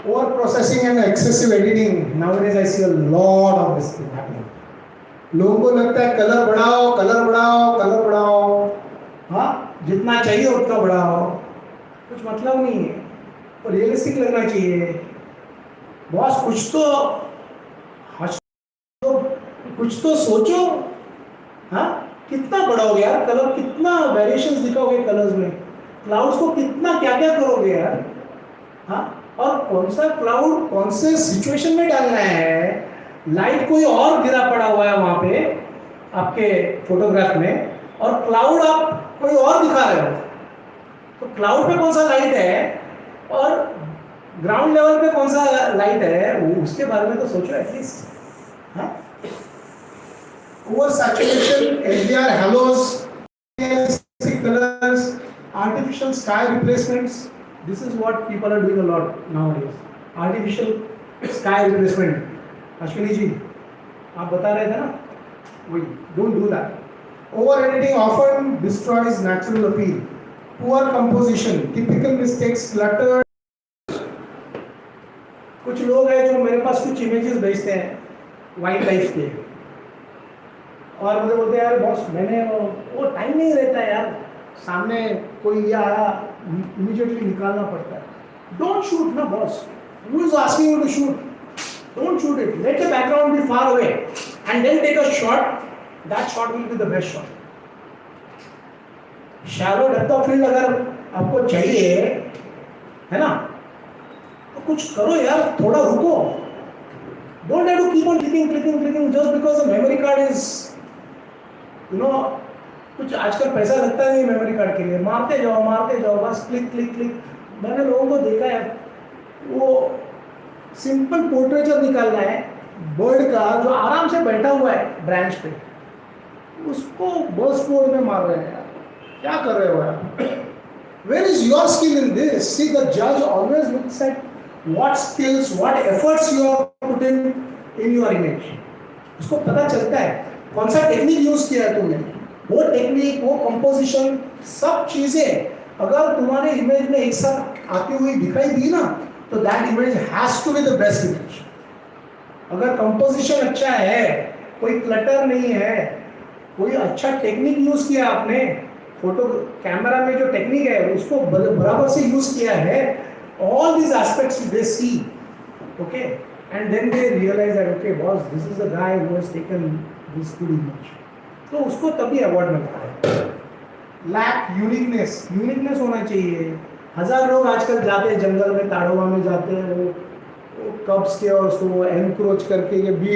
Over processing and excessive editing. Nowadays I see a lot of this thing happening. लोगों को लगता है colour बढ़ाओ, हाँ, जितना चाहिए उतना बढ़ाओ, कुछ मतलब नहीं है. तो रियलिस्टिक लगना चाहिए. बॉस कुछ तो सोचो, हाँ, कितना बढ़ाओगे यार कलर, कितना वेरिएशंस दिखाओगे कलर्स में, क्लाउड्स को कितना क्या क्या करोगे यार, हाँ, और कौन सा क्लाउड कौन से सिचुएशन में डालना है. लाइट कोई और गिरा पड़ा हुआ है वहां पे आपके फोटोग्राफ में, और क्लाउड आप कोई और दिखा रहे हो, तो क्लाउड पे कौन सा लाइट है और ग्राउंड लेवल पे कौन सा लाइट है, उसके बारे में तो सोचो एटलीस्ट. हाँ, over saturation, HDR halos, realistic colors, artificial sky replacements. This is what people are doing a lot nowadays. Artificial sky replacement. Ashwini ji, आप बता रहे थे ना, वही, don't do that. Over editing often destroys natural appeal. Poor composition, typical mistakes, clutter. कुछ लोग हैं जो मेरे पास कुछ इमेजेस भेजते हैं वाइल्ड लाइफ के, और मुझे बोलते हैं यार बॉस मैंने वो टाइम नहीं रहता है यार, सामने कोई ये आया इमीडिएटली निकालना पड़ता है. डोंट शूट ना boss, who is asking you to shoot? Don't shoot it, let the background be far away and then take a shot. That shot will be the best shot. Shallow depth of field अगर आपको चाहिए है ना, तो कुछ करो यार, थोड़ा रुको. Don't have to keep on clicking just because the memory card is, कुछ आजकल पैसा लगता नहीं मेमोरी कार्ड के लिए, मारते जाओ बस क्लिक. मैंने लोगों को देखा है, वो सिंपल पोर्ट्रेचर निकालना है बर्ड का जो आराम से बैठा हुआ है ब्रांच पे, उसको बर्स्ट मोड में मार रहे हैं यार. क्या कर रहे हो यार? Where is your skill in this? See, the judge always looks at what skills, what efforts you have put in your image. उसको पता चलता है कौन सा टेक्निक यूज किया है तुमने. वो टेक्निक, वो कंपोजिशन, सब चीजें अगर तुम्हारे इमेज में एक साथ आती हुई दिखाई दी ना, तो that image has to be the best image. अगर कंपोजिशन अच्छा है, कोई क्लटर नहीं है, कोई अच्छा टेक्निक यूज किया आपने, फोटो कैमरा में जो टेक्निक है उसको बराबर से यूज किया है, all these aspects they see, okay, and then they realize that okay boss, this is the guy who has taken this good image, तो उसको तभी अवार्ड मिलता है. लैक यूनिकनेस होना चाहिए. 1000 लोग आजकल जाते हैं जंगल में, ताड़ोवा में जाते हैं, वो कब्स के और उसको एनक्रोच करके, ये भी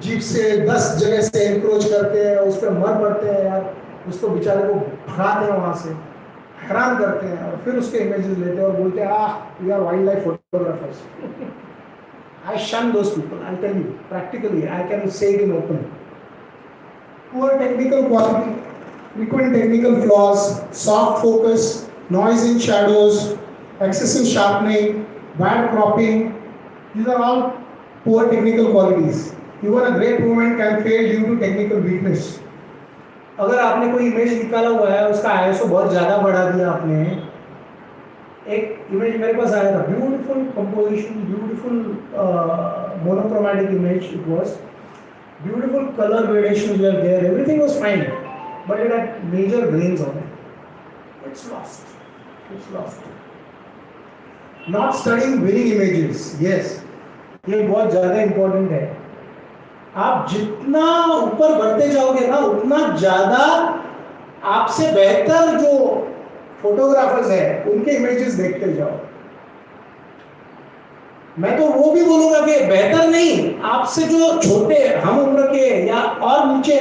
जीप से 10 जगह से एनक्रोच करके उस पर मर पड़ते हैं यार. उसको बेचारे को भगाते हैं वहाँ से, हैरान करते हैं और फिर उसके इमेजेस लेते हैं और बोलते हैं we are wildlife photographers. I shun those people, I'll tell you, practically, I can say it in open. Poor technical quality, frequent technical flaws, soft focus, noise in shadows, excessive sharpening, bad cropping, these are all poor technical qualities. Even a great movement can fail due to technical weakness. अगर आपने कोई image निकाला हुआ है, उसका ISO बहुत ज़्यादा बढ़ा दिया आपने, एक इमेज मेरे पास आया था, beautiful composition, beautiful monochromatic image, it was beautiful color gradations were there, everything was fine, but it had major grains on it. It's lost. It's lost. Not studying winning images. Yes, ये बहुत ज़्यादा important है. आप जितना ऊपर बढ़ते जाओगे ना, उतना ज़्यादा आपसे बेहतर जो फोटोग्राफर्स हैं उनके इमेजेस देखते जाओ. मैं तो वो भी बोलूंगा कि बेहतर नहीं, आपसे जो छोटे हम उम्र के या और नीचे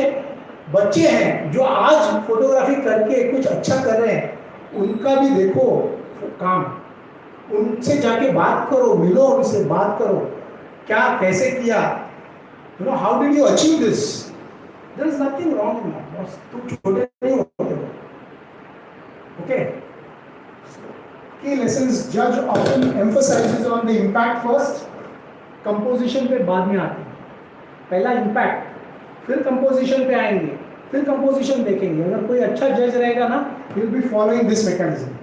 बच्चे हैं जो आज फोटोग्राफी करके कुछ अच्छा कर रहे हैं, उनका भी देखो काम, उनसे जाके बात करो, मिलो, उनसे बात करो, क्या कैसे किया, you know, how did you achieve this. There is nothing wrong in that. तुम छोटे नहीं होते हो. Okay. Key lessons: judge often emphasizes on the impact first. Composition पे बाद में आते हैं. पहला इम्पैक्ट, फिर कंपोजिशन पे आएंगे, फिर कंपोजिशन देखेंगे. अगर कोई अच्छा जज रहेगा ना, he will be following this mechanism.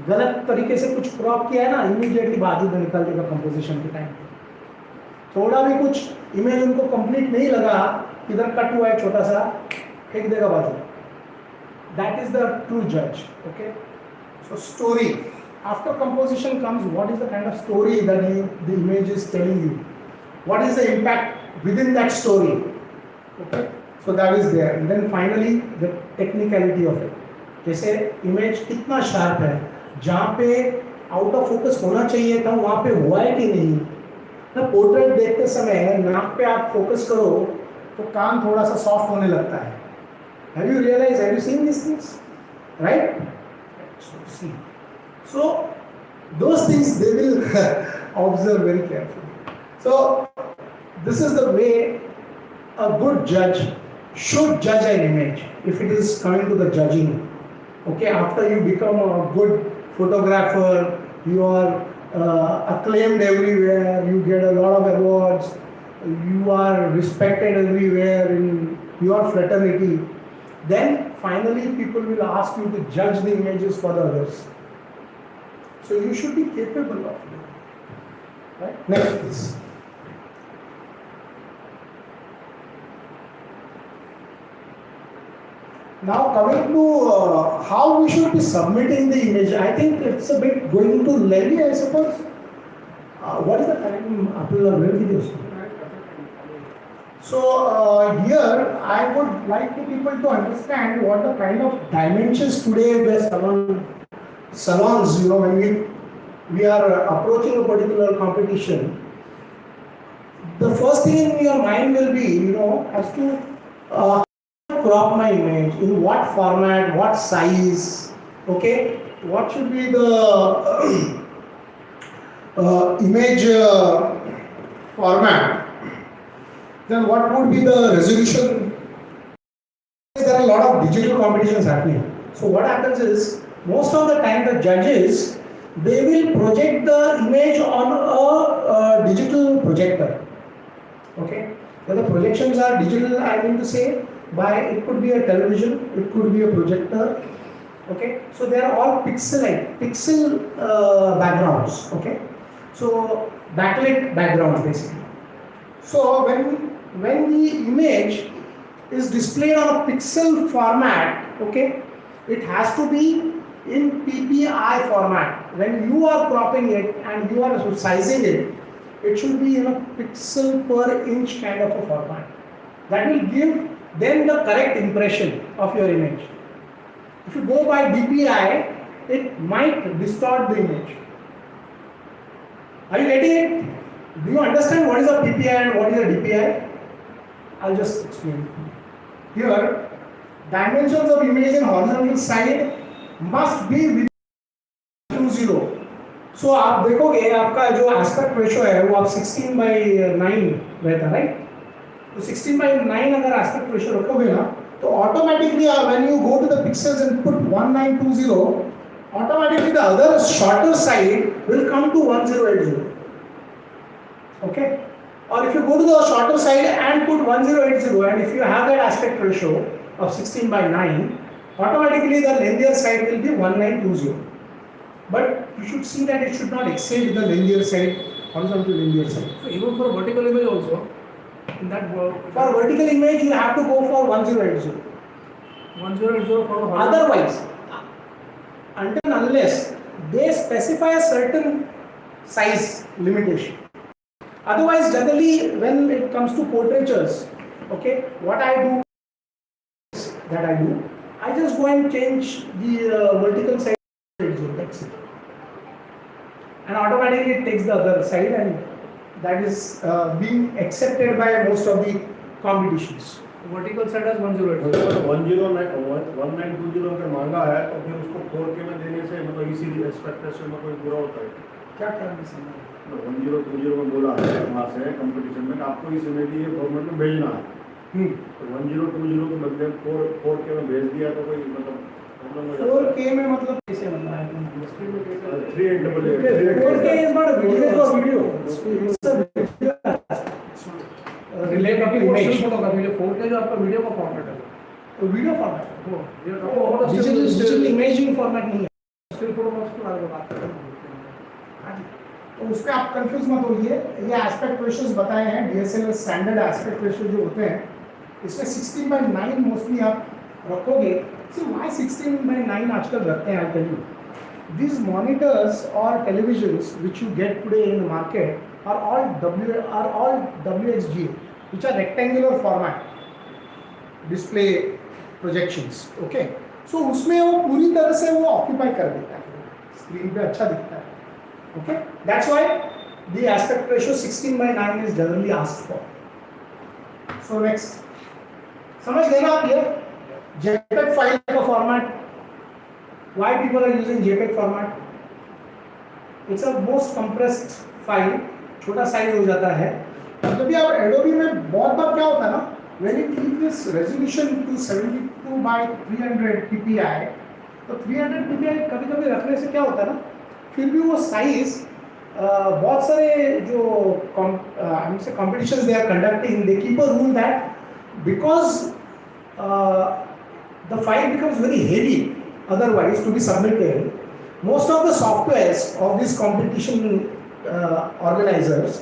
गलत तरीके से कुछ क्रॉप किया है ना, इमीडिएटली बाजू में निकल देगा कंपोजिशन के टाइम. थोड़ा भी कुछ इमेज उनको कंप्लीट नहीं लगा, इधर कट हुआ है छोटा सा, फेंक देगा बाजू. That is the true judge. Okay. So story. After composition comes, what is the kind of story that the image is telling you? What is the impact within that story? Okay. So that is there. And then finally, the technicality of it. जैसे image कितना sharp है, जहाँ पे out of focus होना चाहिए था वहाँ पे हुआ है कि नहीं. ना पोर्ट्रेट देखते समय नाक पे आप फोकस करो तो कान थोड़ा सा सॉफ्ट होने लगता है. Have you realized? Have you seen these things? Right? So see. So those things they will observe very carefully. So this is the way a good judge should judge an image if it is coming to the judging. Okay, after you become a good photographer, you are acclaimed everywhere, you get a lot of awards, you are respected everywhere in your fraternity. Then finally people will ask you to judge the images for the others. So you should be capable of it. Right? Next please. Now coming to how we should be submitting the image. I think it's a bit going to lengthy, I suppose. What is the time? Apple videos. So here I would like people to understand what the kind of dimensions today the salons, you know, when we are approaching a particular competition, the first thing in your mind will be, you know, as to crop my image, in what format, what size, okay, what should be the image format. Then what would be the resolution? There are a lot of digital competitions happening. So what happens is, most of the time the judges, they will project the image on a digital projector. Okay? So the projections are digital, I mean to say, it could be a television, it could be a projector. Okay? So they are all pixel backgrounds. Okay? So backlit backgrounds basically. So when the image is displayed on a pixel format, okay, it has to be in PPI format. When you are cropping it and you are sizing it, it should be in a pixel per inch kind of a format. That will give then the correct impression of your image. If you go by DPI, it might distort the image. Are you getting it? Do you understand what is a PPI and what is a DPI? I'll just explain. here dimensions of image in horizontal side must be within 20. सो आप देखोगे आपका जो aspect ratio है वो आप 16:9 रहता है, right? तो 16:9 अगर एस्पेक्ट रेशो रखोगे ना तो automatically when you go to the pixels and put 1920, automatically the other shorter side will come to 1080. Okay? Or if you go to the shorter side and put 1080, and if you have that aspect ratio of 16:9, automatically the linear side will be 1920. But you should see that it should not exceed the linear side, horizontal linear side. So even for vertical image also, in that For vertical image, you have to go for 1080. 1080 for the horizontal. Otherwise, until unless they specify a certain size limitation. Otherwise, generally, when it comes to portraitures, okay, what I do is that I just go and change the vertical side. That's it. And automatically it takes the other side, and that is being accepted by most of the competitions. Vertical side has 1080. 1920 अगर मांगा है तो फिर उसको 4K में देने से मतलब इसी एस्पेक्ट रेशियो में कोई बुरा होता है? क्या करना समझ 1020 में बोला है वहाँ से कंपटीशन में आपको इस इमेज ये फॉर्मेट में भेजना है, तो 1020 को बदले 4K में भेज दिया तो कोई मतलब प्रॉब्लम हो जाता है? 4K में मतलब कैसे बनना है? 4K is not a video for video. It's a video. Relate आपकी image फोटोग्राफी जो 4K जो आपका वीडियो का फॉर्मेट है, तो वीडियो फॉर्मेट वो डिजिटल इमेजिंग फॉर्मेट नहीं है। स्टिल फोटोग्राफ्स के बारे में बात करते हैं। तो उस पर आप कंफ्यूज मत होइए। ये एस्पेक्ट रेशियोज बताए हैं, DSLR स्टैंडर्ड एस्पेक्ट रेशियो जो होते हैं इसमें 16:9 मोस्टली आप रखोगे। सी व्हाई 16:9 आजकल रखते हैं? I tell you, these monitors or televisions which you get today in the market are all WXGA, which are rectangular format display projections. Okay, so उसमें वो पूरी तरह से वो ऑक्यूपाई कर देता है, स्क्रीन पे अच्छा दिखता है। Okay, that's why the aspect ratio 16:9 is generally asked for. So next, समझ गए ना आप ये JPEG फाइल का format? Why people are using JPEG format? It's a most compressed file, छोटा साइज हो जाता है। जब भी आप Adobe में बहुत बार क्या होता है ना, when you keep this resolution to 72/300 ppi, तो 300 ppi कभी-कभी रखने से क्या होता है ना, फिर भी वो साइज बहुत सारे जो हमसे competitions they are conducting, they keep a rule that because the file becomes very heavy otherwise to be submitted, most of the softwares of these competition organizers,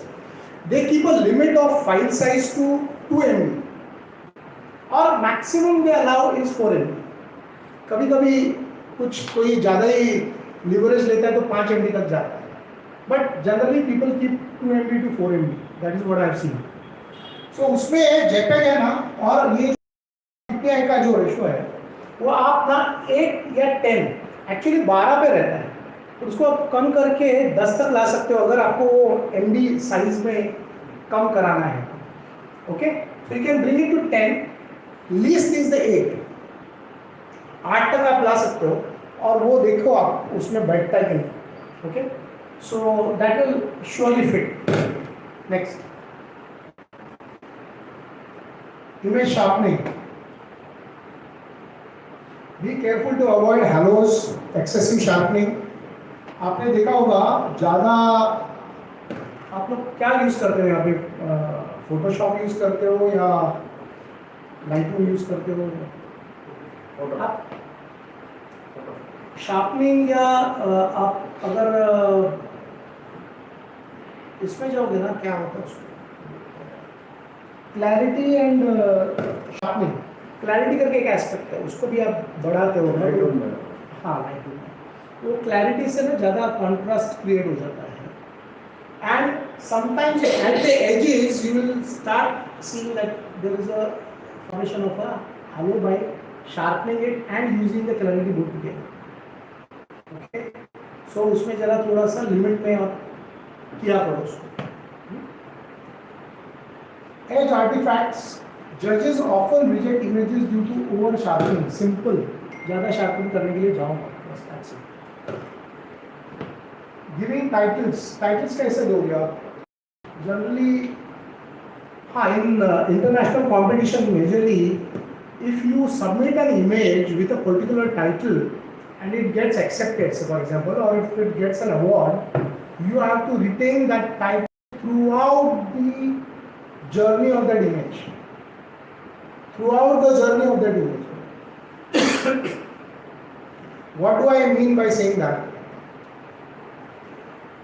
they keep a limit of file size to 2 MB और maximum they allow is 4 MB. कभी-कभी कोई ज़्यादा ही leverage लेता है तो 5 MB तक जाता है, but generally people keep 2 MB to 4 MB. That is what I have seen. So उसमें JPEG है ना, और ये PPI का जो रेशो है वो आप ना 8 या 10 एक्चुअली 12 पे रहता है, तो उसको आप कम करके 10 तक ला सकते हो अगर आपको MB साइज में कम कराना है। Okay, so you can bring it to 10, least is the 8 तक आप ला सकते हो, और वो देखो आप उसमें बैठता है कि नहीं। Okay, so that will surely fit. Next, image sharpening. Be careful to avoid halos, excessive sharpening. आपने देखा होगा ज़्यादा आप लोग क्या यूज़ करते हो यहाँ पे? फोटोशॉप यूज़ करते हो या लाइटरूम यूज़ करते हो? आप शार्पनिंग या आप अगर इसमें जाओगे ना, क्या होता है उसको, क्लैरिटी एंड शार्पनिंग। क्लैरिटी करके एक एस्पेक्ट है, उसको भी आप बढ़ाते हो ना? हाँ, लाइटरूम में वो क्लैरिटी से ना ज़्यादा कॉन्ट्रास्ट क्रिएट हो जाता है, and sometimes at the edges you will start seeing that there is a formation of a halo by sharpening it and using the clarity both together. Okay, so उसमें ज़रा थोड़ा सा लिमिट में आप किया करो उसको। As artifacts Judges often reject images due to over sharpening. Simple. ज़्यादा sharpen करने के लिए जाओ मत. बस that's it. Giving titles. Titles कैसे दोगे आप? Generally, हाँ, in international competition majorly, if you submit an image with a particular title and it gets accepted, so for example, or if it gets an award, you have to retain that title throughout the journey of that image. Throughout the journey of that image. What do I mean by saying that?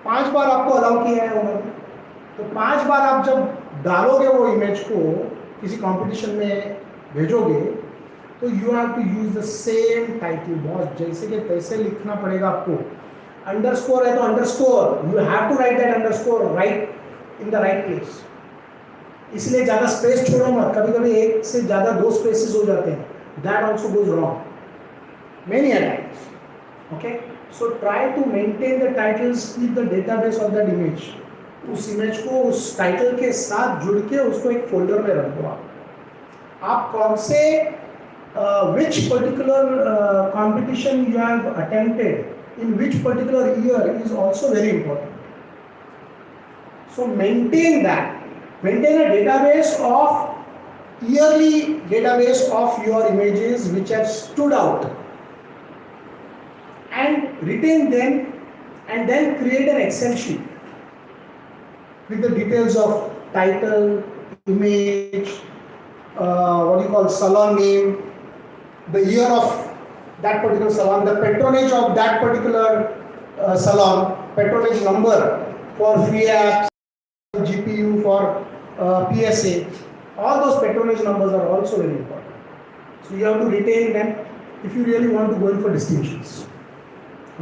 5 बार आपको allow किया है उन्होंने, तो 5 बार आप जब डालोगे वो image को किसी कंपटीशन में भेजोगे, तो you have to use the same title. बहुत जैसे कि तैसे लिखना पड़ेगा आपको. अंडरस्कोर है तो underscore, you have to write that underscore right in the right place. इसलिए ज़्यादा स्पेस छोड़ो मत. कभी कभी एक से ज़्यादा 2 स्पेसेस हो जाते हैं. That also goes wrong many times. Okay, so try to maintain the titles with the database of that image. उस इमेज को उस टाइटल के साथ जुड़ के उसको एक फोल्डर में रख दो. आप कौन से which particular competition you have attempted in which particular year is also very important. So maintain that. Maintain a database of yearly database of your images which have stood out and retain them, and then create an Excel sheet with the details of title, image, what do you call salon name, the year of that particular salon, the patronage of that particular salon, patronage number for free apps, GPU for PSA. All those patronage numbers are also very important. So you have to retain them if you really want to go in for distinctions.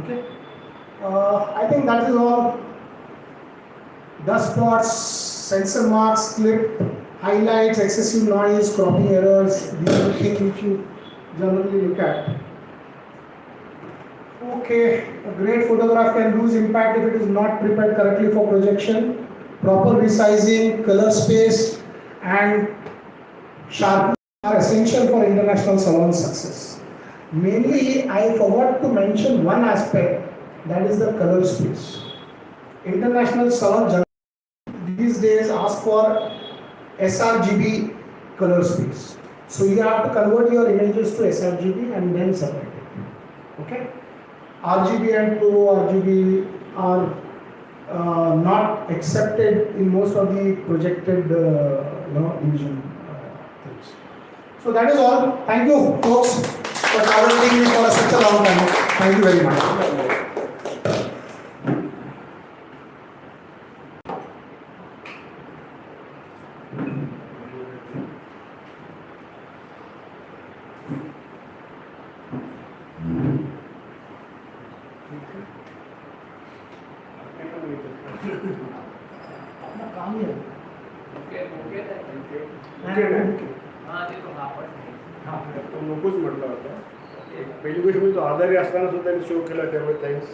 Okay. I think that is all. Dust spots, sensor marks, clip, highlights, excessive noise, cropping errors. These are the things which you generally look at. Okay, a great photograph can lose impact if it is not prepared correctly for projection. Proper resizing, color space, and sharpness are essential for international salon success. Mainly, I forgot to mention one aspect, that is the color space. International salon these days ask for sRGB color space. So you have to convert your images to sRGB and then separate it. Okay? RGB and Pro RGB are not accepted in most of the projected division things. So that is all. Thank you, folks, for tolerating me for such a long time. Thank you very much. काम ही है. हाँ ते तो आपण तो नकोच म्हटलं होतं. पहिली गोष्ट म्हणजे तो आजारी असताना सुद्धा त्यांनी शो केला, त्यामुळे थँक्स.